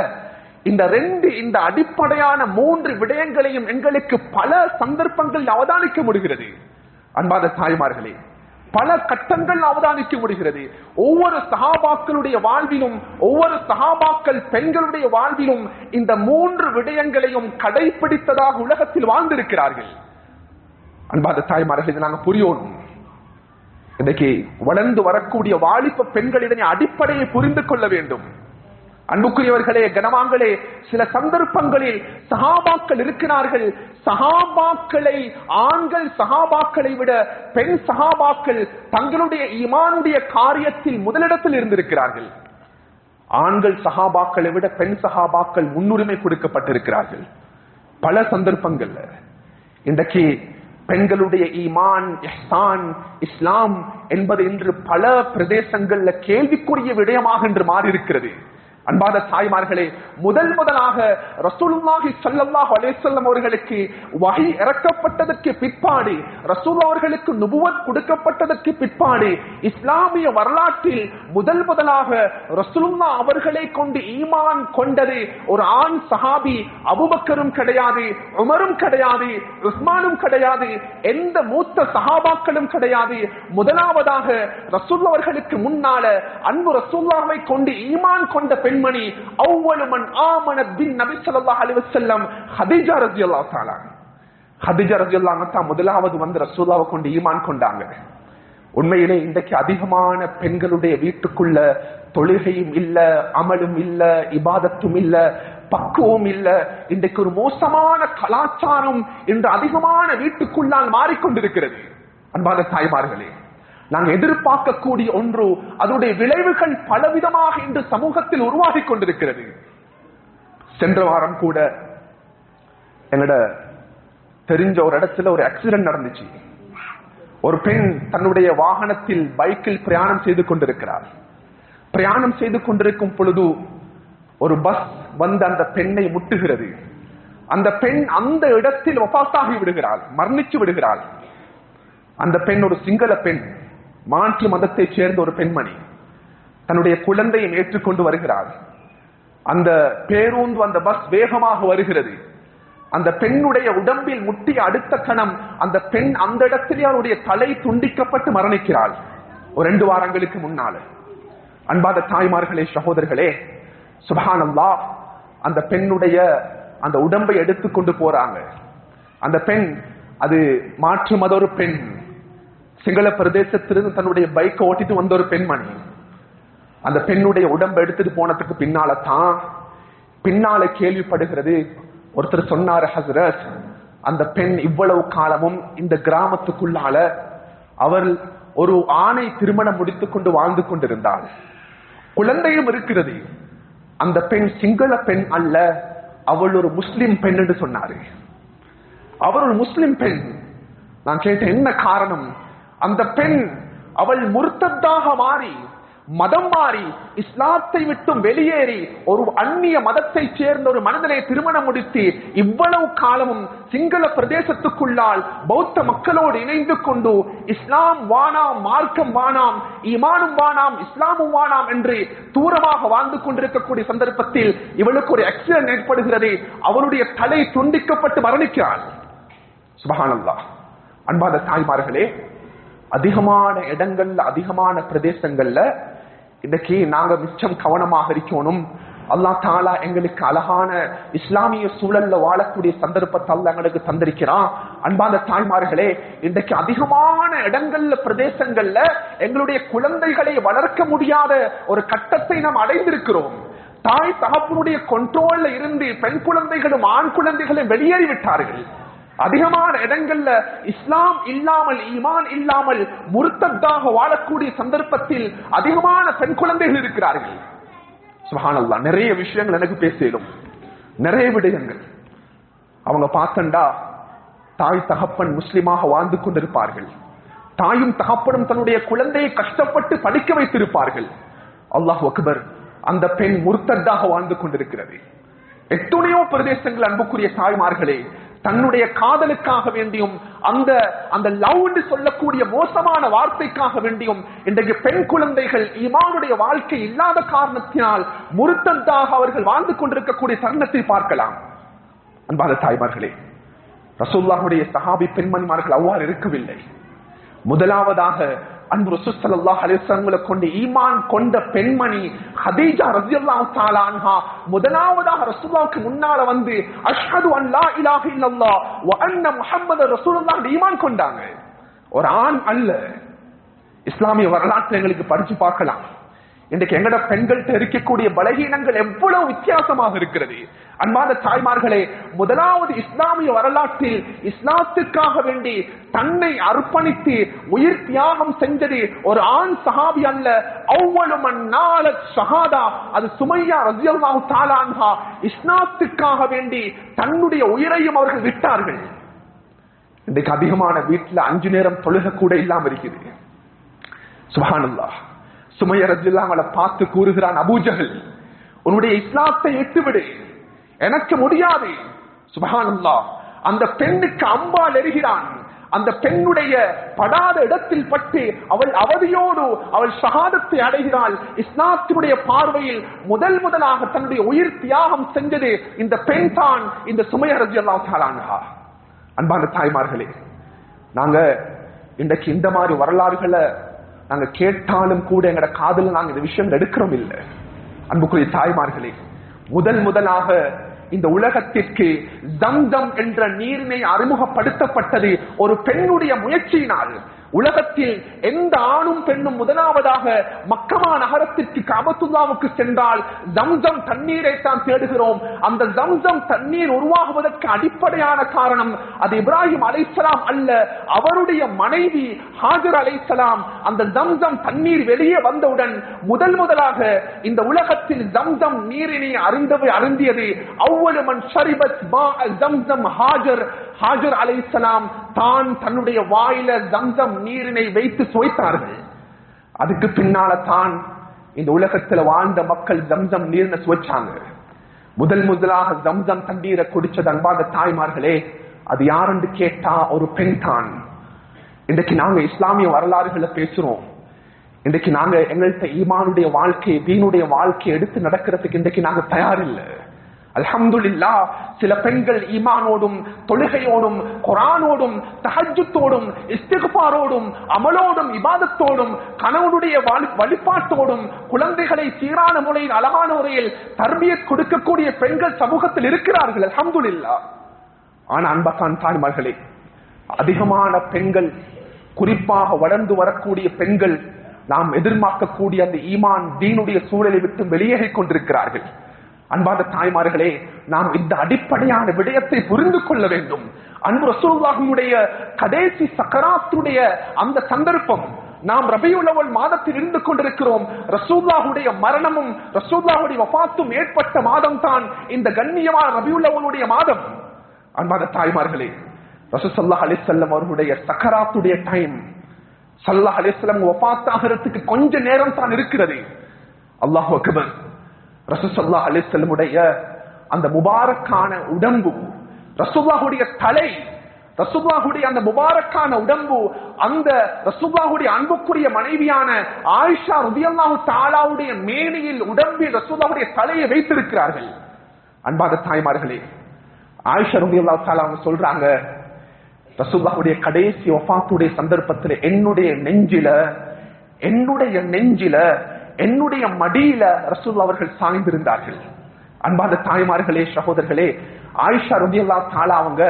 இந்த அடிப்படையான 3 விடயங்களையும் எங்களுக்கு பல சந்தர்ப்பங்களில் அவதானிக்க முடிகிறது. அன்பான தாய்மார்களே, பல கட்டங்கள் அவதானிக்க முடிகிறது. ஒவ்வொரு சஹாபாக்களுடைய வாழ்விலும், ஒவ்வொரு சஹாபாக்கள் பெண்களுடைய வாழ்விலும் இந்த 3 விடயங்களையும் கடைபிடித்ததாக உலகத்தில் வாழ்ந்திருக்கிறார்கள். அன்பான தாய்மார்களே, இதை நாங்கள் புரியணும். இன்றைக்கு வளர்ந்து வரக்கூடிய வாலிப பெண்களிடையே அடிப்படையை புரிந்து கொள்ள வேண்டும். அன்புக்குரியவர்களே, கனவான்களே, சில சந்தர்ப்பங்களில் சஹாபாக்கள் இருக்கிறார்கள். சஹாபாக்களை, ஆண்கள் சஹாபாக்களை விட பெண் சஹாபாக்கள் தங்களுடைய ஈமானுடைய காரியத்தில் முதலிடத்தில் இருந்திருக்கிறார்கள். ஆண்கள் சஹாபாக்களை விட பெண் சஹாபாக்கள் முன்னுரிமை கொடுக்கப்பட்டிருக்கிறார்கள். பல சந்தர்ப்பங்கள்ல இன்றைக்கு பெண்களுடைய ஈமான், இஹ்சான், இஸ்லாம் என்பது இன்று பல பிரதேசங்கள்ல கேள்விக்குரிய விடயமாக இன்று மாறி இருக்கிறது. அன்பான தாய்மார்களே, முதலாக ரசூலுல்லாஹி ஸல்லல்லாஹு அலைஹி வஸல்லம் அவர்களுக்கு வஹி இறக்கப்பட்டதற்கு பிற்பாடு, ரசூல் அவர்களுக்கு நுபுவத் கொடுக்கப்பட்டதற்கு பிற்பாடு இஸ்லாமிய வரலாற்றில் முதலாக ரசூலுல்லாஹ் அவர்களை கொண்டு ஈமான் கொண்டது ஒரு ஆண் சஹாபி அபூபக்கரும் கிடையாது, உமரும் கிடையாது, உஸ்மானும் கிடையாது, எந்த மூத்த சஹாபாக்களும் கிடையாது. முதலாவதாக ரசூல் அவர்களுக்கு முன்னால அன்பு ரசூலுல்லாஹை கொண்டு ஈமான் கொண்ட பெண்மணி அவ்வளவு மன் ஆமனத் பின் நபி ஸல்லல்லாஹு அலைஹி வஸல்லம் ஹதீஜா ரலியல்லாஹு தஆலா. ஹதீஜா ரலியல்லாஹு அன்ஹா முதலாவது வந்து ரசூலுல்லாஹை கொண்டு ஈமான் கொண்டாங்க. உண்மையிலே இன்றைக்கு அதிகமான பெண்களுடைய வீட்டுக்குள்ள தொழுகையும் இல்ல, அமலும் இல்ல, இபாதத்தும் இல்ல, பக்குவம் இல்ல. இன்றைக்கு ஒரு மோசமான கலாச்சாரம் இன்று அதிகமான வீட்டுக்குள்ளால் மாறிக்கொண்டிருக்கிறது. அன்பான தாய்மார்களே, நாங்கள் எதிர்பார்க்கக்கூடிய ஒன்று, அதனுடைய விளைவுகள் பலவிதமாக இன்று சமூகத்தில் உருவாகி கொண்டிருக்கிறது. சென்ற வாரம் கூட எங்கட தெரிஞ்ச ஒரு இடத்துல ஒரு ஆக்சிடென்ட் நடந்துச்சு. ஒரு பெண் தன்னுடைய வாகனத்தில் பைக்கில் பிரயாணம் செய்து கொண்டிருக்கிறார். பிரயாணம் செய்து கொண்டிருக்கும் பொழுது ஒரு பஸ் வந்து அந்த பெண்ணை முட்டுகிறது. அந்த பெண் அந்த இடத்தில் வஃபாத்தாகி விடுகிறாள், மரணிச்சு விடுகிறாள். அந்த பெண் ஒரு சிங்கள பெண், மாற்று மதத்தை சேர்ந்த ஒரு பெண்மணி. தன்னுடைய குழந்தையை ஏற்றுக்கொண்டு வருகிறாள். அந்த பேருந்து, அந்த பஸ் வேகமாக வருகிறது. அந்த பெண்ணுடைய உடம்பில் முட்டிய அடுத்த கணம் அந்த பெண் அந்த இடத்திலே அவருடைய தலை துண்டிக்கப்பட்டு மரணிக்கிறாள். ஒரு 2 வாரங்களுக்கு முன்னால. அன்பாத தாய்மார்களே, சகோதரர்களே, சுப்ஹானல்லாஹ், அந்த பெண்ணுடைய அந்த உடம்பை எடுத்துக்கொண்டு போறாங்க. அந்த பெண் அது மாற்று மத ஒரு பெண், சிங்கள பிரதேசத்திலிருந்து தன்னுடைய பைக்கை ஓட்டிட்டு வந்த ஒரு பெண்மணி. அந்த பெண்ணுடைய உடம்பை எடுத்துட்டு போனதுக்கு பின்னால தான் பின்னால கேள்விப்படுகிறது. ஒருத்தர் சொன்னார், ஹஸ்ரத், அந்த பெண் இவ்வளவு காலமும் இந்த கிராமத்துக்குள்ளால அவள் ஒரு ஆணை திருமணம் முடித்துக் கொண்டு வாழ்ந்து கொண்டிருந்தாள். குழந்தையும் இருக்கிறது. அந்த பெண் சிங்கள பெண் அல்ல, அவள் ஒரு முஸ்லிம் பெண் என்று சொன்னாரு. அவர் ஒரு முஸ்லிம் பெண். நான் கேட்டேன், என்ன காரணம்? அந்த பெண் அவள் முர்த்தத்தாக மாறி, மதம் மாறி, இஸ்லாத்தை விட்டு வெளியேறி ஒரு அந்நிய மதத்தை சேர்ந்த ஒரு மனிதனை திருமணம் முடித்து இவ்வளவு காலமும் சிங்கள பிரதேசத்துக்குள்ளால் பௌத்த மக்களோடு இணைந்து கொண்டு இஸ்லாம் வானாம், மார்க்கம் வானாம், ஈமானும் வானாம், இஸ்லாமும் வானாம் என்று தூரமாக வாழ்ந்து கொண்டிருக்கக்கூடிய சந்தர்ப்பத்தில் இவளுக்கு ஒரு ஆக்சிடென்ட் ஏற்படுகிறது. அவளுடைய தலை துண்டிக்கப்பட்டு மரணிக்கிறாள். சுப்ஹானல்லாஹ். அன்பான தாய்மார்களே, அதிகமான இடங்கள்ல, அதிகமான பிரதேசங்கள்ல இன்னைக்கு நாங்க மிச்சம் கவனமாக இருக்கணும். அல்லாஹ் தஆலா எங்களுக்கு அழகான இஸ்லாமிய சூழல்ல வாழக்கூடிய சந்தர்ப்பத்தை அல்லாஹ் எங்களுக்கு தந்திருக்கிறான். அன்பான தாய்மார்களே, இன்றைக்கு அதிகமான இடங்கள்ல, பிரதேசங்கள்ல எங்களுடைய குழந்தைகளை வளர்க்க முடியாத ஒரு கட்டத்தை நாம் அடைந்திருக்கிறோம். தாய் தகப்பனுடைய கண்ட்ரோல்ல இருந்து பெண் குழந்தைகளும் ஆண் குழந்தைகளும் வெளியேறிவிட்டார்கள். அதிகமான இடங்கள்ல இஸ்லாம் இல்லாமல், ஈமான் இல்லாமல் முர்த்தத்தாக வாழக்கூடிய சந்தர்ப்பத்தில் அதிகமான பெண் குழந்தைகள் இருக்கிறார்கள். சுப்ஹானல்லாஹ். நிறைய விஷயங்கள் எனக்கு பேசிடும், நிறைய விடயங்கள். அவங்க பார்த்தண்டா தாய் தகப்பன் முஸ்லிமாக வாழ்ந்து கொண்டிருப்பார்கள். தாயும் தகப்பனும் தன்னுடைய குழந்தையை கஷ்டப்பட்டு படிக்க வைத்திருப்பார்கள். அல்லாஹ் அக்பர், அந்த பெண் முர்த்தத்தாக வாழ்ந்து கொண்டிருக்கிறது. எத்தனையோ பிரதேசங்கள், அன்புக்குரிய தாய்மார்களே, தன்னுடைய காதலுக்காக வேண்டியும், அந்த லவ் என்று சொல்லக்கூடிய மோசமான வார்த்தைக்காக வேண்டியும் இன்றைக்கு பெண் குழந்தைகள் ஈமானுடைய வாழ்க்கை இல்லாத காரணத்தினால் முர்த்தத்தாக அவர்கள் வாழ்ந்து கொண்டிருக்கக்கூடிய தருணத்தை பார்க்கலாம். அன்பான தாய்மார்களே, ரசூலுல்லாஹுடைய சஹாபி பெண்மணிமார்கள் அவ்வாறு இருக்கவில்லை. முதலாவதாக அன்பு ரசூல் ஸல்லல்லாஹு அலைஹி வஸல்லம் கொண்டு ஈமான் கொண்ட பெண்மணி ஹதீஜா ரலியல்லாஹு தஆலா அன்ஹா முதலாவதாக ரசூலுல்லாஹ்வுக்கு முன்னால வந்து அஷ்ஹது அன் லா இலாஹ இல்லல்லாஹ் வ அன்ன முஹம்மது ரசூலுல்லாஹ் ஈமான் கொண்டாங்க. ஒரு ஆண் அல்ல. இஸ்லாமிய வரலாற்றை எங்களுக்கு படிச்சு பார்க்கலாம். இன்றைக்கு எங்கட பெண்கள்கிட்ட இருக்கக்கூடிய பலகீனங்கள் எவ்வளவு வித்தியாசமாக இருக்கிறது. அன்பான தாய்மார்களே, முதலாவது இஸ்லாமிய வரலாற்றில் இஸ்லாத்துக்காக வேண்டி தன்னை அர்ப்பணித்து உயிர் தியாகம் செஞ்சது ஒரு ஆண் சஹாபி அல்ல. அவ்வளவு மன்னாலத் ஷஹாதா, அது சுமையா ரலியல்லாஹு தஆலா அன்ஹா. இஸ்லாத்துக்காக வேண்டி தன்னுடைய உயிரையும் அவர்கள் விட்டார்கள். இன்றைக்கு அதிகமான வீட்டுல 5 நேரம் தொழுக கூட இல்லாம இருக்குது. சுப்ஹானல்லாஹ். சுமையா ரலியல்லாஹு அன்ஹா பார்த்து கூறுகிறான், அபூஜஹல், உன்னுடைய இஸ்லாத்தை விட்டுவிடு, எனக்கு முடியாது. சுப்ஹானல்லாஹ். அந்த பெண்ணுக்கு அம்பால் எறிகிறான். அந்த பெண்ணுடைய படாத இடத்தில் பட்டு அவள் அவதியோடு அவள் ஷஹாதத்தை அடைகிறாள். இஸ்லாத்தினுடைய பார்வையில் முதலாக தன்னுடைய உயிர் தியாகம் செஞ்சது இந்த பெண் தான், இந்த சுமையா ரலியல்லாஹு தஆலா அன்ஹா. அன்பான தாய்மார்களே, நாங்க இன்றைக்கு இந்த மாதிரி வரலாறுகளை நாங்க கேட்டாலும் கூட எங்கட காதல நாங்க இந்த விஷயம் எடுக்கிறோம் இல்லை. அன்புக்குரிய தாய்மார்களே, முதலாக இந்த உலகத்திற்கு ஜம்ஜம் என்ற நீரினை அறிமுகப்படுத்தப்பட்டது ஒரு பெண்ணுடைய முயற்சியினால். உலகத்தில் எந்த ஆணும் பெண்ணும் முதலாவதாக மக்கமா நகரத்திற்கு கஅபத்துல்லாவுக்கு சென்றால் ஜம்சம் தண்ணீரை தான் தேடுகிறோம். அந்த ஜம்சம் தண்ணீர் உருவாகுவதற்கு அடிப்படையான காரணம் அது இப்ராஹிம் அலைஹிஸ்ஸலாம் அல்ல, அவருடைய மனைவி ஹாஜர் அலைஹிஸ்ஸலாம். அந்த ஜம்சம் தண்ணீர் வெளியே வந்தவுடன் முதலாக இந்த உலகத்தில் ஜம்சம் நீரினை அருந்தியது அவ்வளவு மன் ஷரிபத் மாஅ ஜம்சம் ஹாஜர் அலைஹிஸ்ஸலாம் தான் தன்னுடைய வாயில ஜம்சம் நீரினை வைத்து சுவைத்தார்கள். அதுக்கு பின்னால தான் இந்த உலகத்துல வாழ்ந்த மக்கள் ஜம்சம் நீரினை சுவைச்சாங்க. முதலாக ஜம்சம் தண்ணீரை குடிச்சது அன்பார்ந்த தாய்மார்களே, அது யாருன்னு கேட்டா ஒரு பெண் தான். இன்றைக்கு நாங்க இஸ்லாமிய வரலாறுகளை பேசுறோம். இன்றைக்கு நாங்க எங்கள்கிட்ட ஈமானுடைய வாழ்க்கையை தீனுடைய வாழ்க்கையை எடுத்து நடக்கிறதுக்கு இன்றைக்கு நாங்க தயாரில்லை. அல்ஹம்துலில்லாஹ் சில பெண்கள் ஈமானோடும் தொழுகையோடும் குர்ஆனோடும் தஹஜ்ஜுத்தோடும் இஸ்திக்ஃபாரோடும் அமலோடும் இபாதத்தோடும் கணவனுடைய வழிபாட்டோடும் குழந்தைகளை சீரான முறையில் அழகான முறையில் தர்பியத் கொடுக்கக்கூடிய பெண்கள் சமூகத்தில் இருக்கிறார்கள். அல்ஹம்துலில்லாஹ். ஆனா அன்பான தாய்மார்களே, அதிகமான பெண்கள், குறிப்பாக வளர்ந்து வரக்கூடிய பெண்கள், நாம் எதிர்பார்க்கக்கூடிய அந்த ஈமான் தீனுடைய சூழலை விட்டு வெளியேறிக் கொண்டிருக்கிறார்கள். அன்பாத தாய்மார்களே, நாம் இந்த அடிப்படையான விடயத்தை புரிந்து கொள்ள வேண்டும். அன்பு ரசூலுல்லாஹினுடைய கடைசி சக்கராத்துடைய அந்த சந்தர்ப்பம், நாம் ரபியுல் அவ்வல் மாதத்தில் இருந்து கொண்டிருக்கிறோம். ரசூலுல்லாஹுடைய மரணமும் ரசூலுல்லாஹுடைய வஃபாத்தும் ஏற்பட்ட மாதம் தான் இந்த கண்ணியமான ரபியுல் அவ்வலுடைய மாதம். அன்பாத தாய்மார்களே, ரசூல் ஸல்லல்லாஹு அலைஹி வஸல்லம் அவர்களுடைய சக்கராத்துடைய டைம், ஸல்லல்லாஹு அலைஹி வஸல்லம் வஃபாத் ஆகிறதுக்கு கொஞ்ச நேரம் தான் இருக்கிறது. அல்லாஹு அக்பர். ரசூல் ஸல்லல்லாஹு அலைஹி வஸல்லம் உடைய அந்த முபாரக்கான உடம்பு, ரசூலுல்லாஹுடைய தலை, ரசூலுல்லாஹுடைய அந்த முபாரக்கான உடம்பு, அந்த ரசூலுல்லாஹுடைய அன்புக்குரிய மனைவியான ஆயிஷா ரலியல்லாஹு தஆலாவுடைய மேனியில் உடம்பில் ரசூலுல்லாஹுடைய தலையை வைத்திருக்கிறார்கள். அன்பான தாய்மார்களே, ஆயிஷா ரலியல்லாஹு தஆலா அவங்க சொல்றாங்க, ரசூலுல்லாஹுடைய கடைசி வஃபாத்துடைய சந்தர்ப்பத்தில் என்னுடைய நெஞ்சில என்னுடைய மடியில ரசூலுல்லாஹ் அவர்கள் சாய்ந்திருந்தார்கள். அன்பான தாய்மார்களே, சகோதரர்களே, ஆயிஷா ரலியல்லாஹு தஆலா அவங்க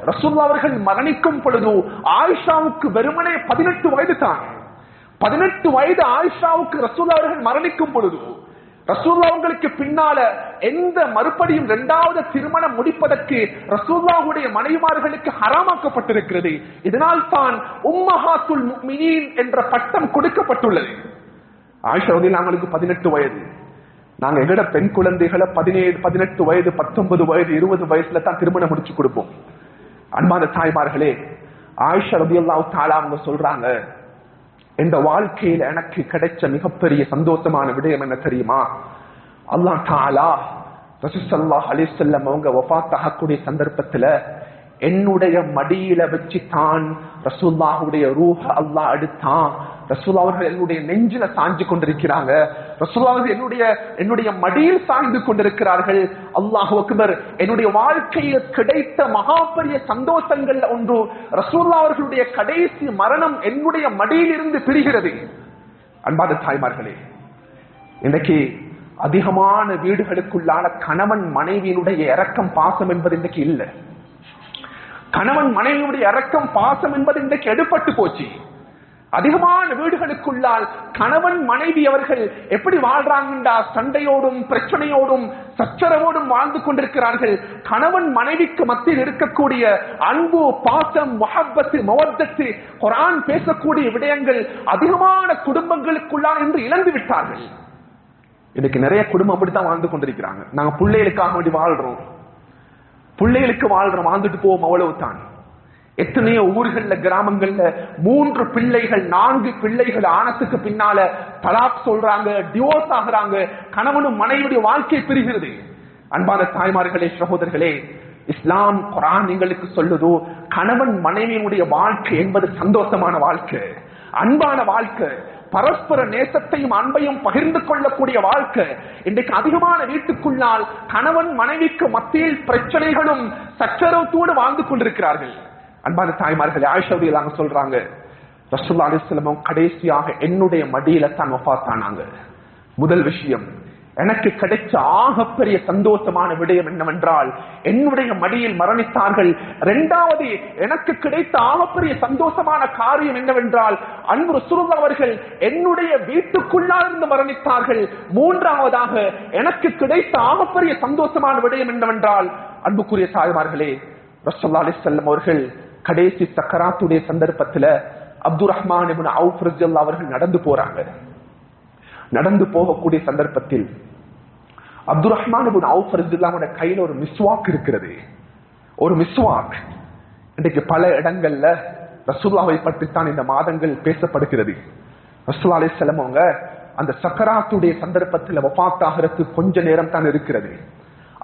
ரசூலுல்லாஹ் அவர்கள் மரணிக்கும் பொழுது ஆயிஷாவுக்கு வெறுமனே 18 வயது தான். 18 வயது ஆயிஷாவுக்கு ரசூலுல்லாஹ் அவர்கள் மரணிக்கும் பொழுது ரசூலுல்லாஹ் அவங்களுக்கு பின்னால எந்த மறுபடியும் இரண்டாவது திருமணம் முடிப்பதற்கு ரசூலுல்லாஹுடைய மனைவிமார்களுக்கு ஹராமாக்கப்பட்டிருக்கிறது. இதனால் தான் உம்மஹாத்துல் முஃமினீன் என்ற பட்டம் கொடுக்கப்பட்டுள்ளது. ஆயிஷா ரலியல்லாஹு அவங்களுக்கு 18 வயது. நாங்க எங்கட பெண் குழந்தைகளை 17, 18 வயது, 19 வயது, 20 வயசுல தான் திருமணம் முடிச்சு கொடுப்போம். அன்பான தாய்மார்களே, ஆயிஷா ரலியல்லாஹு தஆலா அவங்க சொல்றாங்க, இந்த வாழ்க்கையில எனக்கு கிடைச்ச மிகப்பெரிய சந்தோஷமான விடயம் என்ன தெரியுமா? அல்லாஹ் தஆலா ரசூல் ஸல்லல்லாஹு அலைஹி வஸல்லம் அவங்க வஃபாத் ஆகக்கூடிய சந்தர்ப்பத்துல என்னுடைய மடியில வச்சு தான் ரசூலுல்லாஹுடைய ரூஹ அல்லாஹ் எடுத்தான். ரசூலுல்லாஹ் அவர்கள் என்னுடைய நெஞ்சில சாஞ்சு கொண்டிருக்கிறாங்க. ரசூலுல்லாஹ் அவர்கள் என்னுடைய மடியில் சாய்ந்து கொண்டிருக்கிறார்கள். அல்லாஹு அக்பர். என்னுடைய வாழ்க்கையில் கிடைத்த மகா பெரிய சந்தோஷங்கள் ஒன்று, ரசூலுல்லாஹ் அவர்களுடைய கடைசி மரணம் என்னுடைய மடியில் இருந்து பிரிகிறது. அன்பான தாய்மார்களே, இன்றைக்கு அதிகமான வீடுகளுக்குள்ளான கணவன் மனைவியினுடைய இரக்கம் பாசம் என்பது இன்றைக்கு இல்லை. கணவன் மனைவியுடைய இரக்கம் பாசம் என்பது இன்றைக்கு எடுபட்டு போச்சு. அதிகமான வீடுகளுக்குள்ளால் கணவன் மனைவி அவர்கள் எப்படி வாழ்றாங்கண்டா சண்டையோடும் பிரச்சனையோடும் சச்சரவோடும் வாழ்ந்து கொண்டிருக்கிறார்கள். கணவன் மனைவிக்கு மத்தியில் இருக்கக்கூடிய அன்பு, பாசம், முஹப்பத்து, மவத்தத்து, குர்ஆன் பேசக்கூடிய விடயங்கள் அதிகமான குடும்பங்களுக்குள்ளால் என்று இழந்து விட்டார்கள். இன்னைக்கு நிறைய குடும்பம் அப்படித்தான் வாழ்ந்து கொண்டிருக்கிறாங்க. நாங்க பிள்ளைகளுக்காக வேண்டி வாழ்றோம், பிள்ளைகளுக்கு வாழ்ந்துட்டு போவோம், அவ்வளவுதான். எத்தனையோ ஊர்கள்ல கிராமங்கள்ல 3 பிள்ளைகள் 4 பிள்ளைகள் ஆனத்துக்கு பின்னால தலாக் சொல்றாங்க, டிவோர்ஸ் ஆகுறாங்க, கணவனும் மனைவியுடைய வாழ்க்கை பிரிகிறது. அன்பான தாய்மார்களே, சகோதரர்களே, இஸ்லாம் குர்ஆன் எங்களுக்கு சொல்லுதோ கணவன் மனைவியினுடைய வாழ்க்கை என்பது சந்தோஷமான வாழ்க்கை, அன்பான வாழ்க்கை, பரஸ்பர நேசத்தையும் அன்பையும் பகிர்ந்து கொள்ளக்கூடிய வாழ்க்கை. இன்றைக்கு அதிகமான வீட்டுக்குள்ளால் கணவன் மனைவிக்கு மத்தியில் பிரச்சனைகளும் சச்சரவத்தோடு வாழ்ந்து கொண்டிருக்கிறார்கள். அன்பான தாய்மார்களே, ஆயிஷா ரலியல்லாஹு அன்ஹா சொல்றாங்க, ரசூலுல்லாஹி அலைஹி வஸல்லம் கடைசியாக என்னுடைய மடியில தான் வஃபாத் ஆனாங்க. முதல் விஷயம், எனக்கு கிடைச்ச ஆகப்பெரிய சந்தோஷமான விடயம் என்னவென்றால் என்னுடைய மடியில் மரணித்தார்கள். இரண்டாவது எனக்கு கிடைத்த ஆகப்பெரிய சந்தோஷமான காரியம் என்னவென்றால் அன்பு ரசூலுல்லாஹ் அவர்கள் என்னுடைய வீட்டுக்குள்ளால் இருந்து மரணித்தார்கள். மூன்றாவதாக எனக்கு கிடைத்த ஆகப்பெரிய சந்தோஷமான விடயம் என்னவென்றால் அன்புக்குரிய தாய்மார்களே, ரசூலுல்லாஹி அலைஹி வஸல்லம் அவர்கள் கடைசி சக்கராத்துடைய சந்தர்ப்பத்தில் அப்துர் ரஹ்மான் இப்னு அவுஃப் ரலியல்லாஹு அவர்கள் நடந்து போறாங்க. நடந்து போகக்கூடிய சந்தர்ப்பத்தில் அப்துர் ரஹ்மான் இப்னு அவுஃப் ரலியல்லாஹு அன்ஹு கையில ஒரு மிஸ்வாக் இருக்கிறது. ஒரு மிஸ்வாக் இன்றைக்கு பல இடங்கள்ல ரசூலுல்லாஹை பற்றி தான் இந்த மாதங்கள் பேசப்படுகிறது. ரசூலுல்லாஹி அலைஹி வஸல்லம் அவங்க அந்த சக்கராத்துடைய சந்தர்ப்பத்தில் வஃபாத் ஆகிறதுக்கு கொஞ்ச நேரம் தான் இருக்கிறது.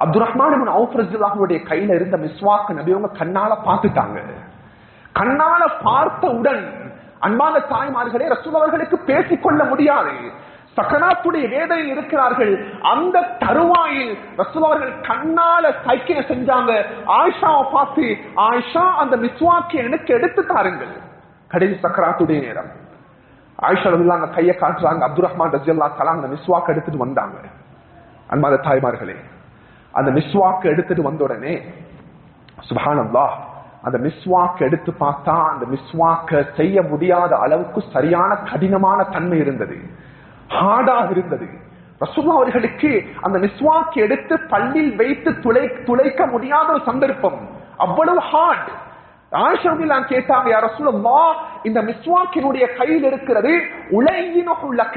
அப்துர் ரஹ்மான் இப்னு அவுஃப் ரலியல்லாஹுடைய கையில இருந்த மிஸ்வாக் நபி அவங்க கண்ணால பார்த்துட்டாங்க. கண்ணால பார்த்தவுடன் அன்பான தாய்மார்களே, ரசூலுல்லாஹ் அவர்களுக்கு பேசிக்கொள்ள முடியாது. சக்கராத்துடைய வேதனையில் இருக்கிறார்கள். அந்த தருவாயில் ரசூலுல்லாஹ் அவர்கள் கண்ணால சைக்கிய செஞ்சாங்க. ஆயிஷாவை பார்த்து, ஆயிஷா அந்த மிஸ்வாக்கை எனக்கு எடுத்து தாருங்கள். கடைசி சக்கராத்துடைய நேரம் ஆயிஷா ரலியல்லாஹு கையை காட்டுறாங்க. அப்துர் ரஹ்மான் ரலியல்லாஹு தஆலா அந்த மிஸ்வாக் எடுத்துட்டு வந்தாங்க. அன்பான தாய்மார்களே, அந்த மிஸ்வாக் எடுத்துட்டு வந்த உடனே சுப்ஹானல்லாஹ், அந்த மிஸ்வாக் எடுத்து பார்த்தா அந்த மிஸ்வாக்க செய்ய முடியாத அளவுக்கு சரியான கடினமான தன்மை இருந்தது, ஹார்டாக இருந்தது. ரசூலுல்லாஹ் அவர்களுக்கு அந்த மிஸ்வாக் எடுத்து பல்லில் வைத்து துளைக்க முடியாத ஒரு சந்தர்ப்பம், அவ்வளவு ஹார்ட். ஆயிஷா ரலியல்லாஹு கேட்டாங்க, யா ரசூலல்லாஹ், இந்த மிஸ்வாக்கினுடைய கையில் இருக்கிறது, உலையினஹு லக,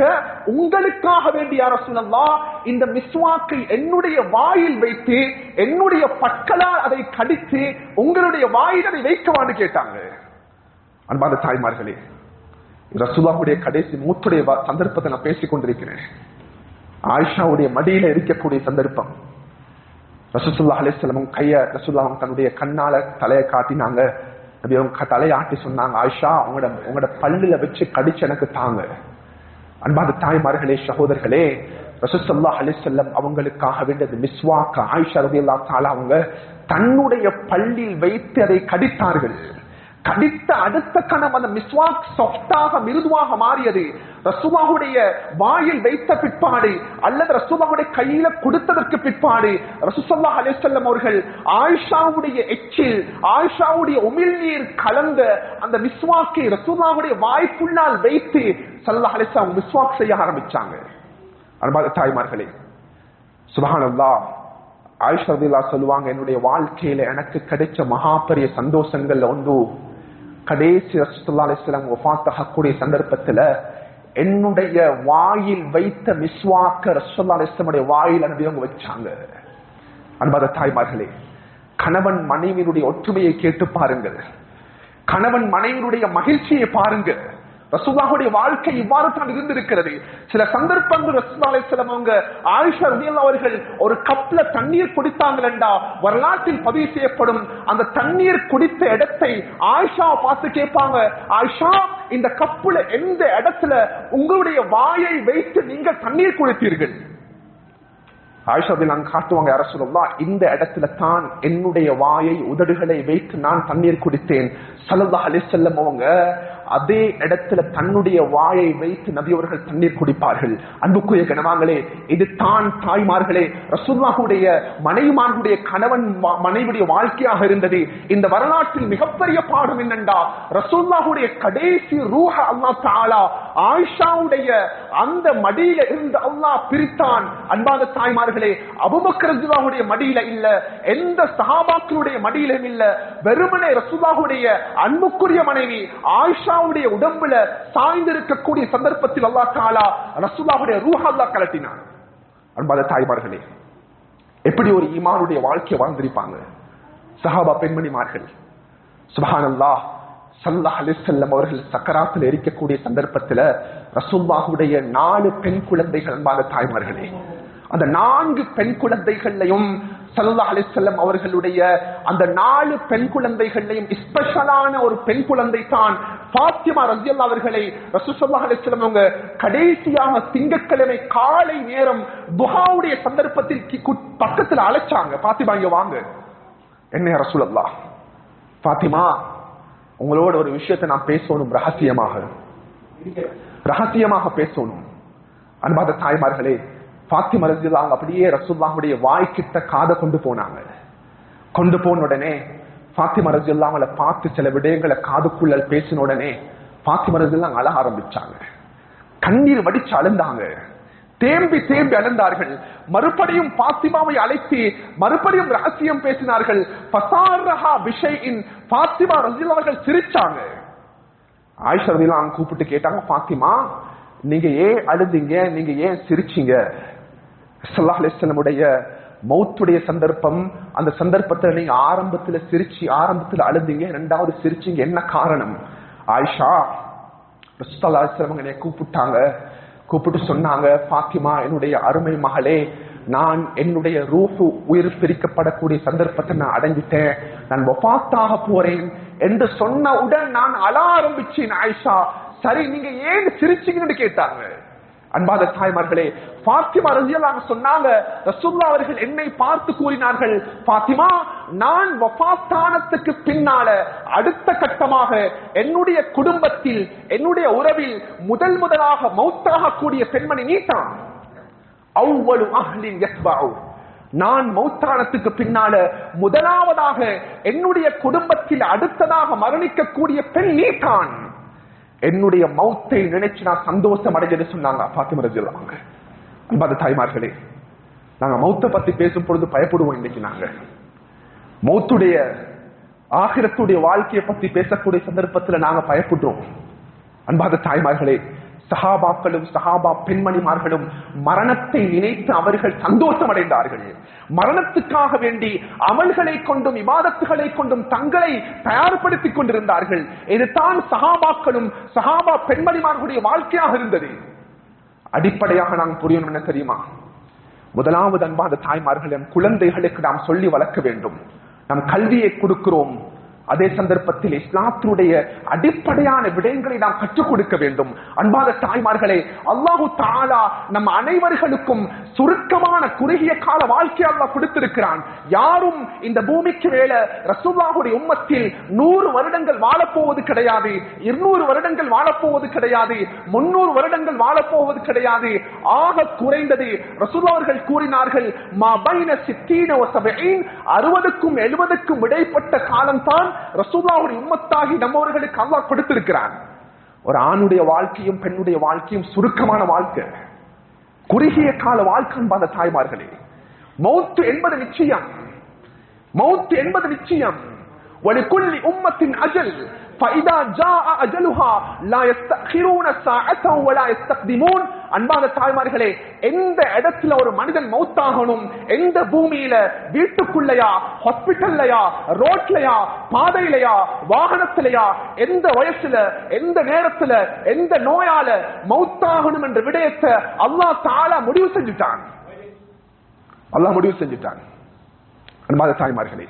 உங்களுக்காக வேண்டி யா ரசூலல்லாஹ் இந்த மிஸ்வாக்கை என்னுடைய வாயில் வைத்து என்னுடைய பற்களால் அதை கடித்து உங்களுடைய வாயில் அதை வைக்கவான்னு கேட்டாங்க. அன்பான தாய்மார்களே, ரசூலுல்லாஹுடைய கடைசி மூத்துடைய சந்தர்ப்பத்தை நான் பேசிக் கொண்டிருக்கிறேன். ஆயிஷாவுடைய மடியில இருக்கக்கூடிய சந்தர்ப்பம். ரசூலுல்லாஹி அலைஹி வஸல்லம் கைய ரசூலுல்லாஹ் தன்னுடைய கண்ணால தலையை காட்டினாங்க. நபி அவங்க தலையை ஆட்டி சொன்னாங்க, ஆயிஷா உங்களோட பல்லுல வச்சு கடிச்சு எனக்கு தாங்க. அன்பான தாய்மார்களே, சகோதரர்களே, ரசூலுல்லாஹி அலைஹி வஸல்லம் அவங்களுக்காக வேண்டியது மிஸ்வாக். ஆயிஷா ரலியல்லாஹு தஆலா அவங்க தன்னுடைய பல்லில் வைத்து அதை கடித்தார்கள். கடித்த அடுத்த கணம் அந்த மிஸ்வாக் சாஃப்டாக மிருதுவாக மாறியது. ரசூலுல்லாஹுடைய வாயில் வைத்த பிற்பாடு அல்லது ரசூலுல்லாஹுடைய கையில கொடுத்ததற்கு பிற்பாடு ரசூலுல்லாஹி அலைஹி வஸல்லம் அவர்கள் ஆயிஷாவுடைய எச்சில், ஆயிஷாவுடைய உமிழ்நீர் கலந்த அந்த மிஸ்வாக்கை ரசூலுல்லாஹுடைய வாய்க்குள்ளால் வைத்து ஸல்லல்லாஹு அலைஹி வஸல்லம் மிஸ்வாக் செய்ய ஆரம்பிச்சாங்க. அன்பான தாய்மார்களே, சுப்ஹானல்லாஹ், ஆயிஷா ரலியல்லாஹு சொல்லுவாங்க, என்னுடைய வாழ்க்கையில எனக்கு கிடைச்ச மகா பெரிய சந்தோஷங்கள் ஒன்று, கடைசி ரசூலுல்லாஹி அலைஹி வஸல்லம் வஃபாத் ஆகக்கூடிய சந்தர்ப்பத்துல என்னுடைய வாயில் வைத்த மிஸ்வாக்க ரசூலுல்லாஹி அலைஹி வஸல்லம் வாயில் நபியவங்க வச்சாங்க. அன்பான தாய்மார்களே, கணவன் மனைவியுடைய ஒற்றுமையை கேட்டு பாருங்கள், கணவன் மனைவியுடைய மகிழ்ச்சியை பாருங்க. ரசூலுல்லாஹுடைய வாழ்க்கை இவ்வாறு தான் இருந்திருக்கிறது. சில சந்தர்ப்பங்கள் ரசூலுல்லாஹி அலைஹி வஸல்லம் அவங்க ஆயிஷா ரலியல்லாஹு அவர்கள் ஒரு கப்ல தண்ணீர் குடித்தாங்களா வரலாற்றில் பதிவு செய்யப்படும். அந்த தண்ணீர் குடித்த இடத்தை ஆயிஷாவை பார்த்து கேட்பாங்க, ஆயிஷா, இந்த கப்புல எந்த இடத்துல உங்களுடைய வாயை வைத்து நீங்கள் தண்ணீர் குடித்தீர்கள்? ஆயிஷா ரலியல்லாஹு காட்டுவாங்க, யா ரசூலல்லாஹ், இந்த இடத்துல தான் என்னுடைய வாயை உதடுகளை வைத்து நான் தண்ணீர் குடித்தேன். ஸல்லல்லாஹு அலைஹி வஸல்லம் அவங்க அதே இடத்துல தன்னுடைய வாயை வைத்து நபி அவர்கள் தண்ணீர் குடிப்பார்கள். அன்புக்குரிய கணவான்களே, இது தான் தாய்மார்களே ரசூலுல்லாஹுடைய மனைவிமார்களுடைய கணவன் மனைவியுடைய வாழ்க்கையாக இருந்தது. இந்த வரலாற்றில் மிகப்பெரிய பாடம் என்னென்றா, ரசூலுல்லாஹுடைய கடைசி ரூஹ அல்லாஹ் தஆலா ஆயிஷாவுடைய அந்த மடியில இருந்து அல்லாஹ் பிரித்தான். அன்பான தாய்மார்களே, அபூபக்கர் ரலியல்லாஹுடைய மடியில இல்ல, எந்த சஹாபாக்களுடைய மடியிலும் இல்ல, வெறுமனே ரசூலுல்லாஹுடைய அன்புக்குரிய மனைவி ஆயிஷாவுடைய உடம்புல சாய்ந்திருக்கக்கூடிய சந்தர்ப்பத்தில் அல்லாஹ் தஆலா ரசூலுல்லாஹுடைய ரூஹ் அல்லாஹ் கலட்டினான். அன்பான தாய்மார்களே, எப்படி ஒரு ஈமானுடைய வாழ்க்கையை வாழ்ந்திருப்பாங்க சஹாபா பெண்மணிமார்கள். சுப்ஹானல்லாஹ், ஸல்லல்லாஹு அலைஹி வஸல்லம் அவர்கள் சக்கராத்தில் இருக்கக்கூடிய சந்தர்ப்பத்தில் ரசூலுல்லாஹுடைய 4 பெண் குழந்தைகள். அன்பான தாய்மார்களே, அந்த 4 பெண் குழந்தைகளையும் ஸல்லல்லாஹு அலைஹி வஸல்லம் அவர்களுடைய அந்த 4 பெண் குழந்தைகளையும் ஸ்பெஷலான ஒரு பெண் குழந்தை தான் ஃபாத்திமா ரலியல்லாஹு அவர்களை ரசூல் ஸல்லல்லாஹு அலைஹி வஸல்லம் அவங்க கடைசியாக திங்கட்கிழமை காலை நேரம் துஹாவுடைய சந்தர்ப்பத்தில் பக்கத்தில் அழைச்சாங்க, ஃபாத்திமா இங்க வாங்க. என்ன ரசூலல்லாஹ், ஃபாத்திமா உங்களோட ஒரு விஷயத்தை நான் பேசணும், ரகசியமாக பேசணும். அன்பான தாய்மார்களே, ஃபாத்திமா ரலியல்லாஹு அப்படியே ரசூலுல்லாஹுடைய வாய்க்கிட்ட காதை கொண்டு போனாங்க. கொண்டு போன உடனே ஃபாத்திமா ரலியல்லாஹு பார்த்து சில விடயங்களை காதுக்குள்ள பேசின உடனே ஃபாத்திமா ரலியல்லாஹு அழ ஆரம்பிச்சாங்க. கண்ணீர் வடிச்சு அழுந்தாங்க. தேம்பி தேம்பி அழுந்தார்கள். மறுபடியும் பாத்திமாவை அழைத்து மறுபடியும் ரகசியம் பேசினார்கள். பாத்திமா ரலியல்லாஹு அவர்கள் சிரிச்சாங்க. ஆயிஷா ரலியல்லாஹு கூப்பிட்டு கேட்டாங்க, பாத்திமா நீங்க ஏன் அழுந்தீங்க, நீங்க ஏன் சிரிச்சீங்க? ஸல்லல்லாஹு அலைஹி வஸல்லம் மௌத்துடைய சந்தர்ப்பம், அந்த சந்தர்ப்பத்தில் நீங்க ஆரம்பத்துல சிரிச்சு ஆரம்பத்துல அழுந்தீங்க, இரண்டாவது சிரிச்சீங்க, என்ன காரணம்? ஆயிஷா ஸல்லல்லாஹு அலைஹி வஸல்லம் என்னை கூப்பிட்டாங்க. கூப்பிட்டு சொன்னாங்க, பாத்திமா என்னுடைய அருமை மகளே, நான் என்னுடைய ரூஹு உயிர் பிரிக்கப்படக்கூடிய சந்தர்ப்பத்தை நான் அடைஞ்சிட்டேன், நான் வஃபாத்தாக போறேன் என்று சொன்னவுடன் நான் அழ ஆரம்பிச்சேன். ஆயிஷா சரி நீங்க ஏன் சிரிச்சீங்கன்னு கேட்டாங்க. அன்பாத தாய்மார்களே, பாத்திமா ரலியல்லாஹு சொன்னாங்க, ரசூலுல்லாஹ் அவர்கள் என்னை பார்த்து கூறினார்கள், பாத்திமா நான் வஃபாத்தானத்துக்கு பின்னால அடுத்த கட்டமாக என்னுடைய குடும்பத்தில் என்னுடைய உறவில் முதலாக மௌத்தாக கூடிய பெண்மணி நீதான். அவ்வளவு அஹ்லின் யஸ்பஉ, நான் மௌத்தானத்துக்கு பின்னால முதலாவதாக என்னுடைய குடும்பத்தில் அடுத்ததாக மரணிக்கக்கூடிய பெண் நீதான். என்னுடைய மௌத்தை நினைச்சு நான் சந்தோஷம் அடைஞ்சது சொன்னாங்க பாத்திமா ரலியல்லாஹு அன்ஹா. அன்பாத தாய்மார்களே, நாங்க மௌத்தை பத்தி பேசும் பொழுது பயப்படுவோம். இன்னைக்கு நாங்க மௌத்துடைய ஆகிரத்துடைய வாழ்க்கையை பத்தி பேசக்கூடிய சந்தர்ப்பத்தில் நாங்க பயப்படுறோம். அன்பாத தாய்மார்களே, சஹாபாக்களும் சஹாபா பெண்மணிமார்களும் மரணத்தை நினைத்து அவர்கள் சந்தோஷம் அடைந்தார்கள். மரணத்துக்காக வேண்டி அமல்களை கொண்டும் இபாதத்துகளை கொண்டும் தங்களை தயார்படுத்திக் கொண்டிருந்தார்கள். இதுதான் சஹாபாக்களும் சஹாபா பெண்மணிமார்களுடைய வாழ்க்கையாக இருந்தது. அடிப்படையாக நாம் புரியணும் என்ன தெரியுமா? முதலாவது அன்பாத தாய்மார்கள், நம் குழந்தைகளுக்கு நாம் சொல்லி வளர்க்க வேண்டும். நாம் கல்வியை கொடுக்கிறோம், அதே சந்தர்ப்பத்தில் இஸ்லாத்துடைய அடிப்படையான விடயங்களை நாம் கற்றுக் கொடுக்க வேண்டும். அன்பாத தாய்மார்களே, அல்லாஹு தஆலா நம் அனைவர்களுக்கும் சுருக்கமான குறுகிய கால வாழ்க்கை அல்லாஹ் கொடுத்திருக்கிறான். யாரும் இந்த பூமிக்கு மேல ரசூலுல்லாஹுடைய உம்மத்தில் 100 வருடங்கள் வாழப்போவது கிடையாது, 200 வருடங்கள் வாழப்போவது கிடையாது, 300 வருடங்கள் வாழப்போவது கிடையாது. ஆக குறைந்தது ரசூலுல்லாஹ் அவர்கள் கூறினார்கள், மா பைன 60 வ 70, 60க்கும் 70க்கும் இடைப்பட்ட காலம் தான் ரசூலுல்லாஹுடைய உம்மத்தாகி நம்மவர்களுக்கு அல்லாஹ் கொடுத்திருக்கிறான். ஒரு ஆணுடைய வாழ்க்கையும் பெண்ணுடைய வாழ்க்கையும் சுருக்கமான வாழ்க்கை, குறுகிய கால வாழ்க்கை. என்பத தாய்மார்களே, மௌத் என்பது நிச்சயம், மௌத் என்பது நிச்சயம். வலிகுல்லி உம்மத்தின் அஜல், فإذا جاء أجلها لا يستأخرون ساعة ولا يستقدمون. அன்பான தாய்மார்களே, எந்த இடத்துல ஒரு மனிதன் மௌத்தாகணும், எந்த பூமியில, வீட்டுக்குள்ளையா, ஹாஸ்பிட்டல்லையா, ரோட்லையா, பாதையிலையா, வாகனத்திலையா, எந்த வயசுல, எந்த நேரத்துல, எந்த நோயால மௌத்தாகணும் என்ற விடயத்தை அல்லாஹ் தஆலா முடிவு செஞ்சுட்டான். அல்லாஹ் முடிவு செஞ்சுட்டான். அன்பான தாய்மார்களே,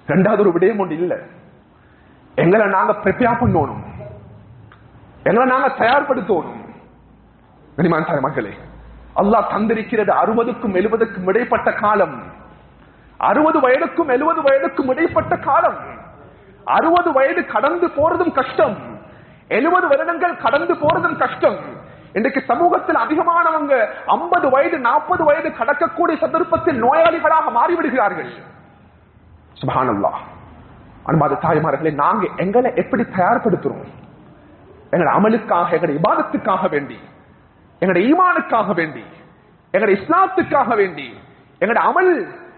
இரண்டாவது ஒரு விடயம் ஒன்று இல்ல, எங்களை நாங்க ப்ரிப்பேர் பண்ணணும், எங்களை நாங்க தயார்படுத்தணும். கனிமான தாய்மார்களே, அல்லாஹ் தந்திருக்கிறது 60க்கும் 70க்கும் இடைப்பட்ட காலம். 60 வயதுக்கும் 70 வயதுக்கும் இடைப்பட்ட காலம். 60 வயது கடந்து போறதும் கஷ்டம், 70 வருடங்கள் கடந்து போறதும் கஷ்டம். இன்றைக்கு சமூகத்தில் அதிகமானவங்க 50 வயது 40 வயது கடக்கக்கூடிய சந்தர்ப்பத்தில் நோயாளிகளாக மாறிவிடுகிறார்கள். சுப்ஹானல்லாஹ். அன்பாத தாய்மார்களே, நாங்க எங்களை எப்படி தயார்படுத்துறோம்? எங்களோட அமலுக்காக, எங்களுடைய இபாதத்துக்காக வேண்டி, எங்களுடைய ஈமானுக்காக வேண்டி, எங்களுடைய இஸ்லாத்துக்காக வேண்டி, எங்களுடைய அமல்,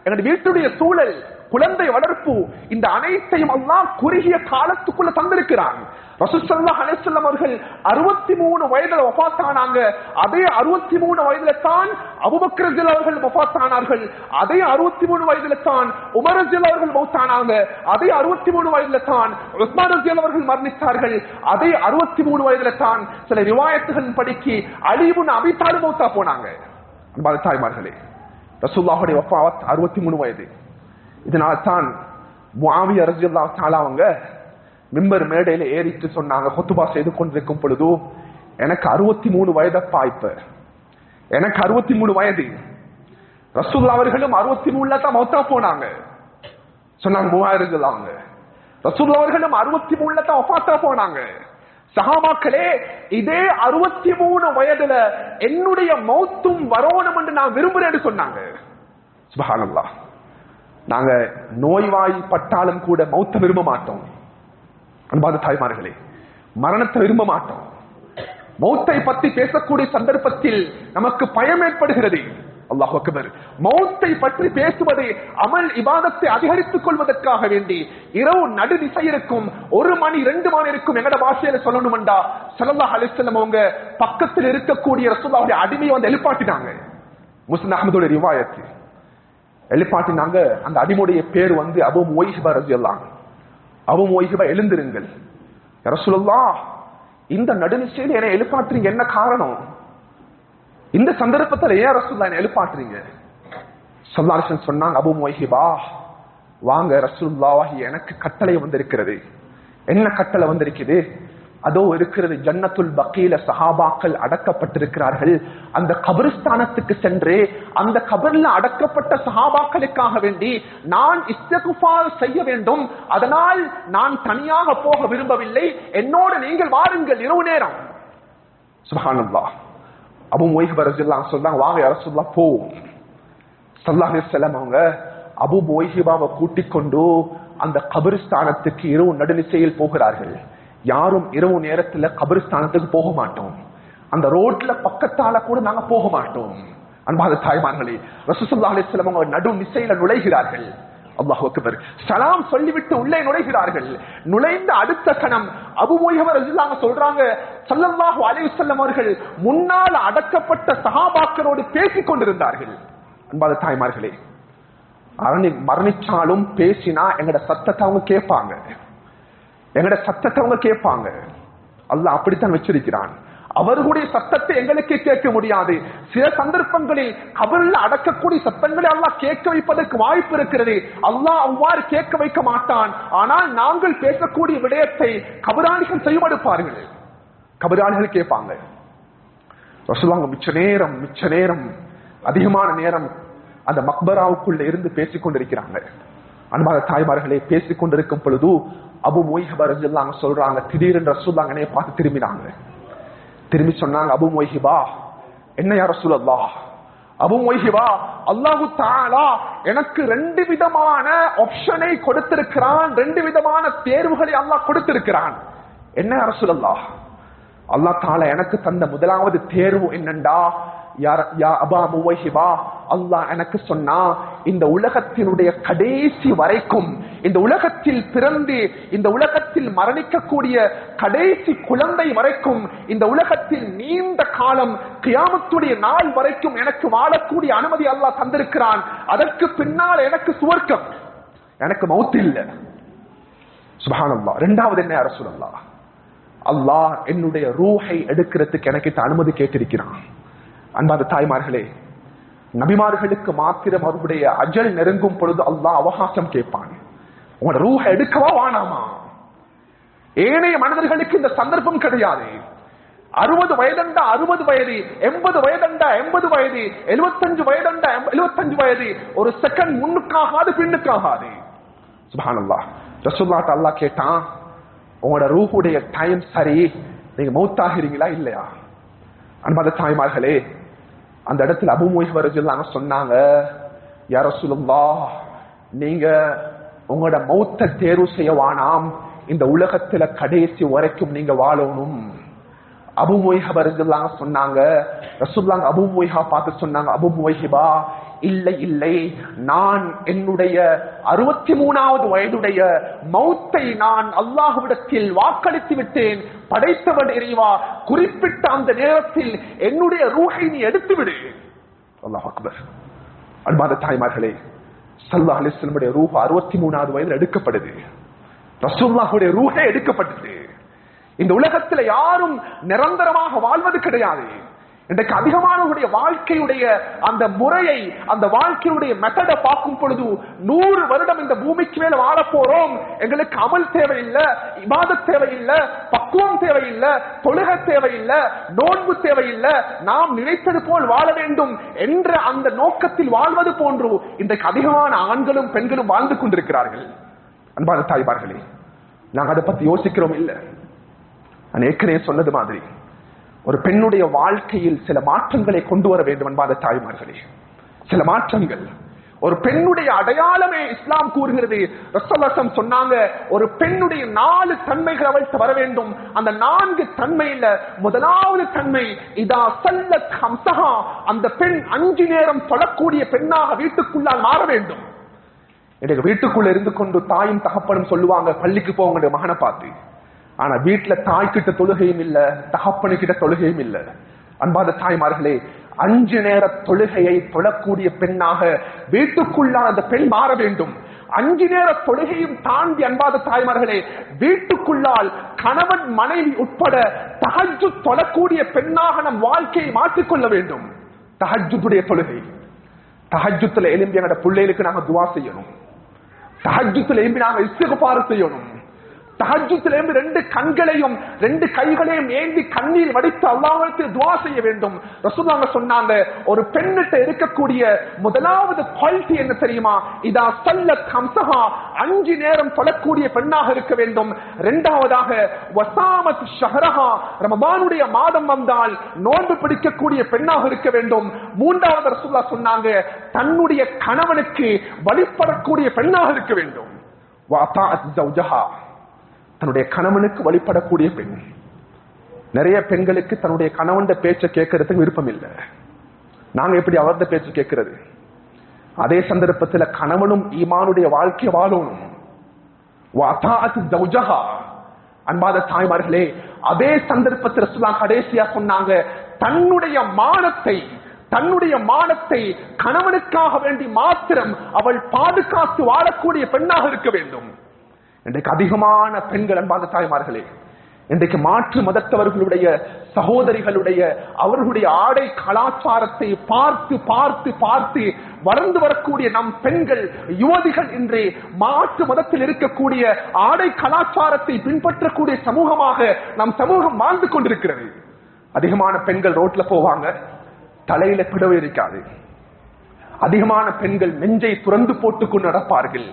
எங்களுடைய வீட்டுடைய சூழல், குழந்தை வளர்ப்பு, இந்த அனைத்தையும் அல்லாஹ் குறுகிய காலத்துக்குள்ள தந்திருக்கிறான். ரசூல் ஸல்லல்லாஹு அலைஹி வஸல்லம் அவர்கள் 63 வயதுல வஃபாத்தானாங்க. அதே 63 வயதுல தான் அபூபக்கர் ரலியல்லாஹு அவர்கள் வஃபாத்தானார்கள். அதே 63 வயதுல தான் உமர் ரலியல்லாஹு அவர்கள் மௌத்தானாங்க. அதே 63 வயதுல தான் உஸ்மான் ரலியல்லாஹு அவர்கள் மரணித்தார்கள். அதே 63 வயதுல தான் சில ரிவாயத்துகளின் படிக்கு அலி இப்னு அபீ தாலிப் மௌத்தா போனாங்க. அன்பான தாய்மார்களே, ரசூலுல்லாஹுடைய வஃபாத் 63 வயது. இதனால தான் முஆவியா ரலியல்லாஹு தஆலா அவங்க மிம்பர் மேடையில ஏறிட்டு சொன்னாங்க, ஹுத்பா செய்து கொண்டிருக்கும் பொழுது, எனக்கு 63 வயதப்பா, இப்ப எனக்கு 63 வயது. ரசூலுல்லாஹ் அவர்களும் 63ல தான் மௌத்தா போனாங்க. சொன்னாங்க முஆவியா ரலியல்லாஹு, ரசூலுல்லாஹ் அவர்களும் 63ல தான் வஃபாத்தா போனாங்க. சஹாபாக்களே, இதே 63 வயதுல என்னுடைய மௌத்தும் வரணும் என்று நான் விரும்புறேன்னு சொன்னாங்க. சுப்ஹானல்லாஹ். நாங்க நோய்வாய்ப்பட்டாலும் கூட மௌத்த விரும்ப மாட்டோம். அன்பான தாய்மார்களே, மரணத்தை விரும்ப மாட்டோம். மௌத்தை பற்றி பேசக்கூடிய சந்தர்ப்பத்தில் நமக்கு பயம் ஏற்படுகிறது. அல்லாஹ் அக்பர். மௌத்தை பற்றி பேசுவது அமல் இபாதத்தை அதிகரித்துக் கொள்வதற்காக வேண்டி இரவு நடுநிசை இருக்கும், 1 மணி 2 மணி இருக்கும். எங்கட பாஷையில சொல்லணும்டா, ஸல்லல்லாஹு அலைஹி வஸல்லம் அவங்க பக்கத்தில் இருக்கக்கூடிய ரசூலுல்லாஹ்வுடைய அடிமையை வந்து எழுப்பாட்டினாங்க. முஸ்லிம் அஹ்மதுடைய ரிவாயத். எழுப்பாட்டினாங்க. அந்த அடிமையுடைய பேர் வந்து அபூ முவைஹிபா ரலியல்லாஹு அன்ஹு. அபூ முவைஹிபா, எழுந்திருங்கள். யா ரசூலுல்லாஹ், இந்த நடுநிசையில் என்னை எழுப்பாட்டுறீங்க, என்ன காரணம்? இந்த சந்தர்ப்பத்தில் ஏன் ரசூலுல்லாஹ் என்னை எழுப்பாட்டுறீங்க? ஸல்லல்லாஹு அலைஹி வஸல்லம் சொன்னாங்க, அபூ முவைஹிபா, வாங்க, ரசூலுல்லாஹ் எனக்கு கட்டளை வந்திருக்கிறது. என்ன கட்டளை வந்திருக்குது? அதோ இருக்கிறது, ஜன்னத்துல் பக்கீல சஹாபாக்கள் அடக்கப்பட்டிருக்கிறார்கள். அந்த கபரிஸ்தானத்துக்கு சென்று அந்த கபர்ல அடக்கப்பட்ட சஹாபாக்களுக்காக வேண்டி நான் இஸ்திக்ஃபார் செய்ய வேண்டும். அதனால் நான் தனியாக போக விரும்பவில்லை, என்னோடு நீங்கள் வாருங்கள் இரவு நேரம். சுப்ஹானல்லாஹ். அபூ முவைஹிபா ரலியல்லாஹு அன்ஹு சொல்றாங்க, வாங்க யா ரசூலுல்லாஹ் போவோம். ஸல்லல்லாஹு அலைஹி வஸல்லம் அவங்க அபூ முவைஹிபாவை கூட்டிக் கொண்டு அந்த கபரிஸ்தானத்துக்கு இரவு நடுநிசையில் போகிறார்கள். யாரும் இரவு நேரத்துல கபரிஸ்தானத்துக்கு போக மாட்டோம். அந்த ரோட்ல பக்கத்தால கூட நாங்க போக மாட்டோம். அன்பான தாய்மார்களே, ரசூல் ஸல்லல்லாஹு அலைஹி வஸல்லம் அவங்க நடு நிசையில நுழைகிறார்கள். அல்லாஹ் அக்பர். சலாம் சொல்லிவிட்டு உள்ளே நுழைகிறார்கள். நுழைந்த அடுத்த கணம் அபூ முவைஹிபா ரலியல்லாஹு அன்ஹு சொல்றாங்க, ஸல்லல்லாஹு அலைஹி வஸல்லம் அவர்கள் முன்னால் அடக்கப்பட்ட சஹாபாக்களோடு பேசிக் கொண்டிருந்தார்கள். அன்பான தாய்மார்களே, மரணிச்சாலும் பேசினா எங்கட சத்தத்தை அவங்க கேட்பாங்க. எங்கட சத்தத்தை அவங்க கேட்பாங்க. அல்லாஹ் அப்படித்தான் வச்சிருக்கிறான். அவர்களுடைய சத்தத்தை எங்களுக்கு கேட்க முடியாது. சில சந்தர்ப்பங்களில் கபர்ல அடக்கக்கூடிய சத்தங்களை அல்லாஹ் கேட்க வைப்பதற்கு வாய்ப்பு இருக்கிறது. அல்லாஹ் அவ்வாறு கேட்க வைக்க மாட்டான். ஆனால் நாங்கள் பேசக்கூடிய விடயத்தை கபராளிகள் செய்வடுப்பார்கள். கபராளிகள் கேட்பாங்க. ரசூலுல்லாஹ் மிச்ச நேரம் அதிகமான நேரம் அந்த மக்பராவுக்குள்ள இருந்து பேசிக் கொண்டிருக்கிறாங்க. அன்பான தாய்மார்களே, பேசிக் கொண்டிருக்கும் பொழுது அபூ முவைஹிபா ரலியல்லாஹு அன்ஹு சொல்றாங்க, திடீரென்று ரசூலுல்லாஹ் என்னைய பார்த்து திரும்பினாங்க. திரும்பி சொன்னாங்க, அபூ முவைஹிபா, என்ன யா ரசூலல்லாஹ்? அபூ முவைஹிபா, அல்லாஹ் தஆலா எனக்கு 2 விதமான ஆப்ஷனை கொடுத்திருக்கிறான், 2 விதமான தேர்வுகளை அல்லாஹ் கொடுத்திருக்கிறான். என்ன யா ரசூலல்லாஹ்? அல்லாஹ் தஆலா எனக்கு தந்த முதலாவது தேர்வு என்னண்டா, யா அபா முவைஹிபா, அல்லாஹ் எனக்கு சொன்னா, இந்த உலகத்தினுடைய கடைசி வரைக்கும், இந்த உலகத்தில் பிறந்து இந்த உலகத்தில் மரணிக்கக்கூடிய கடைசி குழந்தை வரைக்கும், இந்த உலகத்தில் நீண்ட காலம் கியாமத்துடைய நாள் வரைக்கும் எனக்கு வாழக்கூடிய அனுமதி அல்லாஹ் தந்திருக்கிறான். அதற்கு பின்னால் எனக்கு சுவர்க்கம், எனக்கு மௌத் இல்லை. சுப்ஹானல்லாஹ். இரண்டாவது என்ன யா ரசூலல்லாஹ்? அல்லாஹ் என்னுடைய ரூஹை எடுக்கிறதுக்கு எனக்கு அனுமதி கேட்டிருக்கிறான். அன்பான தாய்மார்களே, நபிமார்களுக்கு மாத்திரம் அவருடைய அஜல் நெருங்கும் பொழுது அல்லாஹ் அவகாசம் கேட்பான். உங்களோட ரூஹ எடுக்கவா வானாமா? ஏனைய மனிதர்களுக்கு இந்த சந்தர்ப்பம் கிடையாது. 60 வயதண்டா 60 வயது, 80 வயதண்டா 80 வயது, 75 வயதண்டா 75 வயது, ஒரு செகண்ட் முன்னுக்காகாது பின்னுக்காகாது. சுப்ஹானல்லாஹ். ரசூலுல்லாஹ் அல்லாஹ் கேட்டான், உங்களோட ரூஹுடைய டைம் சரி, நீங்க மௌத்தாகிறீங்களா இல்லையா? அன்பான தாய்மார்களே, அந்த இடத்துல அபூ முவைஹிபா ரலியல்லாஹு அன்ஹு சொன்னாங்க, யா ரசூலுல்லாஹ், நீங்க உங்களோட மௌத்தை தேர்வு செய்ய வானாம், இந்த உலகத்துல கடைசி வரைக்கும் நீங்க வாழணும். அபூ முவைஹிபா ரலியல்லாஹு அன்ஹு சொன்னாங்க, ரசூலுல்லாஹ் அபூ முவைஹிபா பார்த்து சொன்னாங்க, அபூ முவைஹிபா, இல்லை இல்லை, நான் என்னுடைய 63வது வயதுடைய மௌத்தை நான் அல்லாஹ்விடத்தில் வாக்களித்து விட்டேன். படைத்தவன் இறைவா, குறிப்பிட்ட அந்த நேரத்தில் என்னுடைய ரூஹை நீ எடுத்து விடு. அல்லாஹ் அக்பர். அன்பான தாய்மார்களே, ஸல்லல்லாஹு அலைஹி வஸல்லம் ரூஹ் 63வது வயதில் எடுக்கப்படுது. ரசூலுல்லாஹ்வுடைய ரூஹே எடுக்கப்பட்டது. இந்த உலகத்தில் யாரும் நிரந்தரமாக வாழ்வது கிடையாது. இன்றைக்கு அதிகமானவருடைய வாழ்க்கையுடைய அந்த முறையை, அந்த வாழ்க்கையுடைய மெத்தடை பார்க்கும் பொழுது 100 வருடம் இந்த பூமிக்கு மேல வாழ போறோம், எங்களுக்கு அமல் தேவையில்லை, இபாதத் தேவையில்லை, பக்குவம் தேவையில்லை, தொழுகை தேவையில்லை, நோன்பு தேவையில்லை, நாம் நினைத்தது போல் வாழ வேண்டும் என்ற அந்த நோக்கத்தில் வாழ்வது போன்று இன்றைக்கு அதிகமான ஆண்களும் பெண்களும் வாழ்ந்து கொண்டிருக்கிறார்கள். அன்பான தாய்மார்களே, நாங்கள் அதை பத்தி யோசிக்கிறோம் இல்ல. நான் ஏற்கனவே சொன்னது மாதிரி ஒரு பெண்ணுடைய வாழ்க்கையில் சில மாற்றங்களை கொண்டு வர வேண்டும் என்பாத தாய்மார்களே. சில மாற்றங்கள். ஒரு பெண்ணுடைய அடையாளமே இஸ்லாம் கூறுகிறது. ரசூலுல்லாஹ் சொன்னாங்க, ஒரு பெண்ணுடைய 4 தன்மைகள் அவள்கிட்ட வர வேண்டும். அந்த 4 தன்மையில முதலாவது தன்மை இதா சல்லத் ஹம்ஸஹா, அந்த பெண் 5 நேரம் தொழக்கூடிய பெண்ணாக வீட்டுக்குள்ளால் மாற வேண்டும். எனக்கு வீட்டுக்குள்ள இருந்து கொண்டு தாயும் தகப்பனும் சொல்லுவாங்க பள்ளிக்கு போங்க மகனை பார்த்து. ஆனா வீட்டுல தாய்கிட்ட தொழுகையும் இல்ல, தகப்பனுக்கிட்ட தொழுகையும் இல்ல. அன்பாத தாய்மார்களே, 5 நேர தொழுகையை தொழக்கூடிய பெண்ணாக வீட்டுக்குள்ளான அந்த பெண் மாற வேண்டும். 5 நேர தொழுகையும் தாண்டி அன்பாத தாய்மார்களே, வீட்டுக்குள்ளால் கணவன் மனைவி உட்பட தஹஜ்ஜுத் தொழக்கூடிய பெண்ணாக நம் வாழ்க்கையை மாற்றிக்கொள்ள வேண்டும். தஹஜ்ஜுடைய தொழுகை, தஹஜ்ஜுத்துல எழும்பி எங்கட பிள்ளைகளுக்கு நாங்க துவா செய்யணும். தஹஜ்ஜுத்துல எழும்பி நாங்க இஸ்திக்ஃபார் செய்யணும். தஹஜ்ஜுத்துல இருந்து 2 கண்களையும் 2 கைகளையும் ஏந்தி கண்ணீர் வடித்து அல்லாஹ்விடத்தில் துஆ செய்ய வேண்டும். ரசூலுல்லாஹ் சொன்னாங்க, ஒரு பெண்ணிட்ட இருக்கக்கூடிய முதலாவது குவாலிட்டி என்ன தெரியுமா? இதா ஸல்லத் ஹம்ஸஹா, 5 நேரம் தொழக்கூடிய பெண்ணாக இருக்க வேண்டும். இரண்டாவதாக வஸாமத் ஷஹரஹா, ரமதானுடைய மாதம் வந்தால் நோன்பு பிடிக்கக்கூடிய பெண்ணாக இருக்க வேண்டும். மூன்றாவது ரசூலுல்லாஹ் சொன்னாங்க, தன்னுடைய கணவனுக்கு வழிபடக்கூடிய பெண்ணாக இருக்க வேண்டும். வஅதாஅத் ஸௌஜஹா, தன்னுடைய கணவனுக்கு வழிபடக்கூடிய பெண். நிறைய பெண்களுக்கு தன்னுடைய கணவன் பேச்சை கேட்கறதுக்கு விருப்பம் இல்லை. நாங்க எப்படி அவரது பேச்சு கேட்கிறது? அதே சந்தர்ப்பத்தில் கணவனும் ஈமானுடைய வாழ்க்கை வாழணும். அன்பாத தாய்மார்களே, அதே சந்தர்ப்பத்தில் ரசூலுல்லாஹ் கடைசியா சொன்னாங்க, தன்னுடைய மானத்தை கணவனுக்காக வேண்டி மாத்திரம் அவள் பாதுகாத்து வாழக்கூடிய பெண்ணாக இருக்க வேண்டும். இன்றைக்கு அதிகமான பெண்கள் அன்பான தாய்மார்களே, இன்றைக்கு மாற்று மதத்தவர்களுடைய சகோதரிகளுடைய அவர்களுடைய ஆடை கலாச்சாரத்தை பார்த்து பார்த்து பார்த்து வளர்ந்து வரக்கூடிய நம் பெண்கள் யுவதிகள் இன்றே மாற்று மதத்தில் இருக்கக்கூடிய ஆடை கலாச்சாரத்தை பின்பற்றக்கூடிய சமூகமாக நம் சமூகம் வாழ்ந்து கொண்டிருக்கிறது. அதிகமான பெண்கள் ரோட்ல போவாங்க, தலையில பிடவை இருக்காது. அதிகமான பெண்கள் நெஞ்சை துறந்து போட்டுக்கொண்டு நடப்பார்கள்.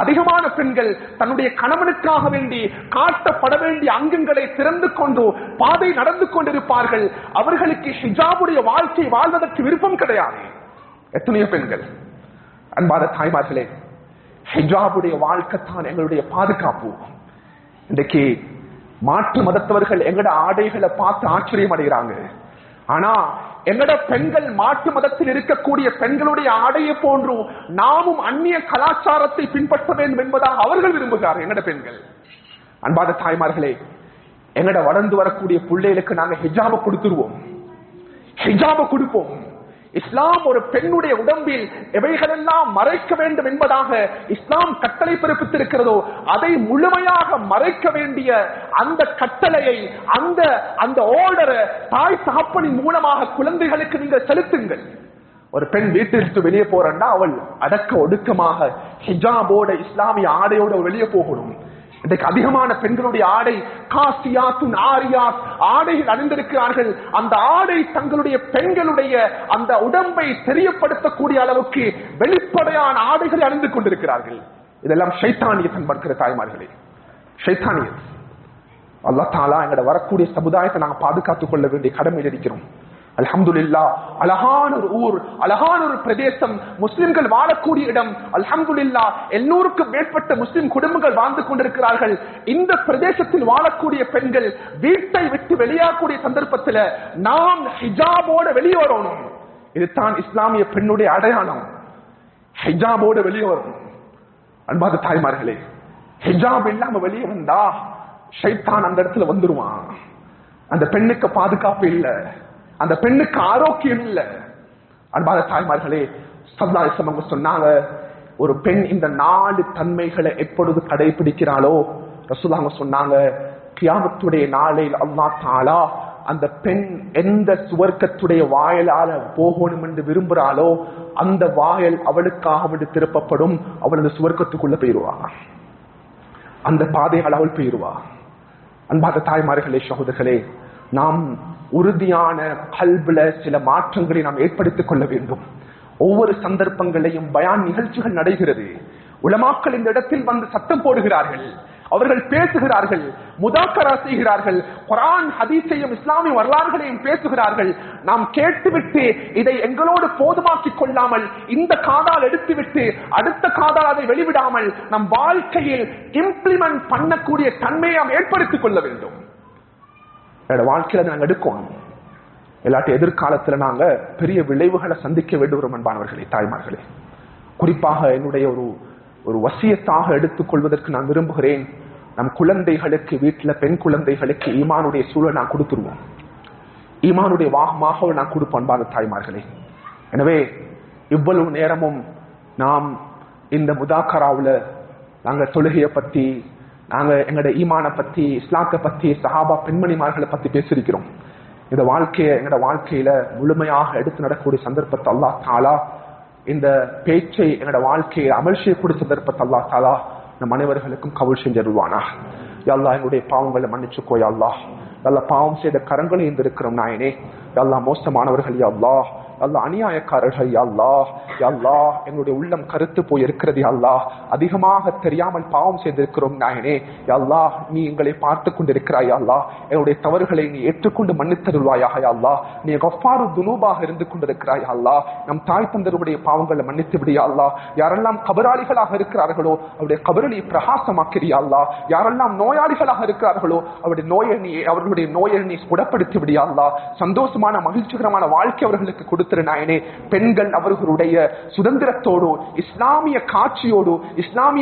அதிகமான பெண்கள் தன்னுடைய கணவனுக்காக வேண்டி காட்டப்பட வேண்டிய அங்கங்களை திறந்து கொண்டு பாதை நடந்து கொண்டிருப்பார்கள். அவர்களுக்கு ஹிஜாபுடைய வாழ்க்கை வாழ்வதற்கு விருப்பம் கிடையாது. எத்தனையோ பெண்கள் அன்பான தாய்மார்களே, ஹிஜாபுடைய வாழ்க்கை தான் எங்களுடைய பாதுகாப்பு. இன்றைக்கு மாற்று மதத்தவர்கள் எங்கட ஆடைகளை பார்த்து ஆச்சரியம் அடைகிறாங்க. ஆனா எங்கட பெண்கள் மாற்று மதத்தில் இருக்கக்கூடிய பெண்களுடைய ஆடையை போன்று நாமும் அந்நிய கலாச்சாரத்தை பின்பற்ற வேண்டும் என்பதாக அவர்கள் விரும்புகிறார்கள். எங்கட பெண்கள் அன்பாத தாய்மார்களே, எங்கட வளர்ந்து வரக்கூடிய பிள்ளைகளுக்கு நாங்க ஹிஜாபை கொடுத்துருவோம், ஹிஜாபை கொடுப்போம். இஸ்லாம் ஒரு பெண்ணுடைய உடம்பில் எவைகளெல்லாம் மறைக்க வேண்டும் என்பதாக இஸ்லாம் கட்டளை பிறப்பித்திருக்கிறதோ அதை முழுமையாக மறைக்க வேண்டிய அந்த கட்டளையை, அந்த ஆர்டரை தாய் தகப்பனின் மூலமாக குழந்தைகளுக்கு நீங்கள் செலுத்துங்கள். ஒரு பெண் வீட்டிற்கு வெளியே போறா, அவள் அடக்க ஒடுக்கமாக ஹிஜாபோட இஸ்லாமிய ஆடையோட வெளியே போகணும். இன்றைக்கு அதிகமான பெண்களுடைய ஆடை காசியாத்துன் ஆரியாத் ஆடைகள் அணிந்திருக்கிறார்கள். அந்த ஆடை தங்களுடைய பெண்களுடைய அந்த உடம்பை தெரியப்படுத்தக்கூடிய அளவுக்கு வெளிப்படையான ஆடைகளை அணிந்து கொண்டிருக்கிறார்கள். இதெல்லாம் ஷைத்தானியத்தின் பார்க்கிற தாய்மார்களே, ஷைத்தானியத். அல்லாஹ் தஆலா எங்கட வரக்கூடிய சமுதாயத்தை நாங்கள் பாதுகாத்துக் கொள்ள வேண்டிய கடமையில் இருக்கிறோம். அல்ஹம்துலில்லாஹ், அழகான ஒரு ஊர், அழகான ஒரு பிரதேசம், முஸ்லிம்கள் வாழக்கூடிய இடம். அல்ஹம்துலில்லாஹ், 800க்கும் மேற்பட்ட முஸ்லிம் குடும்பங்கள் வாழ்ந்து கொண்டிருக்கிறார்கள். இந்த பிரதேசத்தில் வாழக்கூடிய பெண்கள் வீட்டை விட்டு வெளியாகக்கூடிய சந்தர்ப்பத்தில் நாம் ஹிஜாபோட வெளியே வரணும். இதுதான் இஸ்லாமிய பெண்ணுடைய அடையாளம். ஹிஜாபோட வெளியே வரணும். அன்பாத தாய்மார்களே, ஹிஜாப் இல்லாம வெளியே வந்தா ஷைத்தான் அந்த இடத்துல வந்துருவான். அந்த பெண்ணுக்கு பாதுகாப்பு இல்லை, அந்த பெண்ணுக்கு ஆரோக்கியம் இல்லை. அன்பாத தாய்மார்களே, ஸல்லல்லாஹு அலைஹி வஸல்லம் சொன்னாங்க, ஒரு பெண் இந்த 4 தன்மைகளை எப்பொழுது கடைபிடிக்கிறாளோ, ரசூலுல்லாஹ் சொன்னாங்க, கியாமத்துடைய நாளையில் அல்லாஹ் தஆலா அந்த பெண் எந்த சுவர்க்கத்துடைய வாயிலால போகணும் என்று விரும்புகிறாளோ அந்த வாயில் அவளுக்காக திருப்பப்படும். அவள் அந்த சுவர்க்கத்துக்குள்ள போயிருவா, அந்த பாதையால் அவள் போயிருவா. அன்பாத தாய்மார்களே, சகோதரர்களே, நாம் உறுதியான கல்வில சில மாற்றங்களை நாம் ஏற்படுத்திக் கொள்ள வேண்டும். ஒவ்வொரு சந்தர்ப்பங்களையும் பயான் நிகழ்ச்சிகள் நடைகிறது. உலமாக்கள் இந்த இடத்தில் வந்து சத்தம் போடுகிறார்கள். அவர்கள் பேசுகிறார்கள், முதாக்கரா செய்கிறார்கள், குர்ஆன் ஹதீஸையும் இஸ்லாமிய வரலாறுகளையும் பேசுகிறார்கள். நாம் கேட்டுவிட்டு இதை எங்களோடு போதுமாக்கிக் கொள்ளாமல் இந்த காதால் எடுத்துவிட்டு அடுத்த காதால் அதை வெளிவிடாமல் நம் வாழ்க்கையில் இம்ப்ளிமெண்ட் பண்ணக்கூடிய தன்மையை நாம் ஏற்படுத்திக் கொள்ள வேண்டும். வாழ்க்கையில நாங்கள் எடுக்கணும். இல்லாட்டி எதிர்காலத்தில் நாங்க பெரிய விளைவுகளை சந்திக்க வேண்டும். அன்பானவர்களே, தாய்மார்களே, குறிப்பாக என்னுடைய ஒரு வசியத்தாக எடுத்துக்கொள்வதற்கு நான் விரும்புகிறேன். நம் குழந்தைகளுக்கு, வீட்டில் பெண் குழந்தைகளுக்கு ஈமானுடைய சூழல் நான் கொடுத்துருவோம். ஈமானுடைய வாகமாக நான் கொடுப்போம். அன்பான தாய்மார்களே, எனவே இவ்வளவு நேரமும் நாம் இந்த முதாக்கராவுல நாங்க தொழுகையை பத்தி, நாங்க எங்களோட ஈமான பத்தி, இஸ்லாத்தை பத்தி, சஹாபா பெண்மணிமார்களை பத்தி பேசியிருக்கிறோம். இந்த எங்களோட வாழ்க்கையில முழுமையாக எடுத்து நடக்கக்கூடிய சந்தர்ப்பத்தை அல்லாஹ் தஆலா, இந்த பேச்சை எங்களோட வாழ்க்கையை அமல் செய்யக்கூடிய சந்தர்ப்பத்தை அல்லாஹ் தஆலா நம் அனைவர்களுக்கும் கபூல் செஞ்சிருவானா. யா அல்லாஹ், எங்களுடைய பாவங்களை மன்னிச்சுக்கோ யா அல்லாஹ். யா அல்லாஹ், பாவம் செய்த கரங்களை இருந்திருக்கிறோம் நாயனே. யா அல்லாஹ், மோசமானவர்கள் யா அல்லாஹ். யா அல்லாஹ், அநியாயக்காரர்கள் யா அல்லாஹ். யா அல்லாஹ், எங்களுடைய உள்ளம் கருத்து போய் இருக்கிறது யா அல்லாஹ். அதிகமாக தெரியாமல் பாவம் செய்திருக்கிறோம் நாயனே. யா அல்லாஹ், நீ எங்களை பார்த்து கொண்டிருக்கிறாய் யா அல்லாஹ். எங்களுடைய தவறுகளை நீ ஏற்றுக்கொண்டு மன்னித்தருள்வாயாக யா அல்லாஹ். நீ கஃபாரு துனூபாக இருந்து கொண்டிருக்கிறாய் யா அல்லாஹ். நம் தாய் தந்தருடைய பாவங்களை மன்னித்து விடு யா அல்லாஹ். யாரெல்லாம் கபராளிகளாக இருக்கிறார்களோ அவருடைய கபரை பிரகாசமாக்கிறியா அல்லாஹ். யாரெல்லாம் நோயாளிகளாக இருக்கிறார்களோ அவர்களுடைய நோயை நீ குணப்படுத்தி விடு யா அல்லாஹ். சந்தோஷமான மகிழ்ச்சிகரமான வாழ்க்கை அவர்களுக்கு கொடுத்திரு நாயனே. பெண்கள் அவர்களுடைய சுதந்திரத்தோடு, இஸ்லாமிய காட்சியோடு, இஸ்லாமிய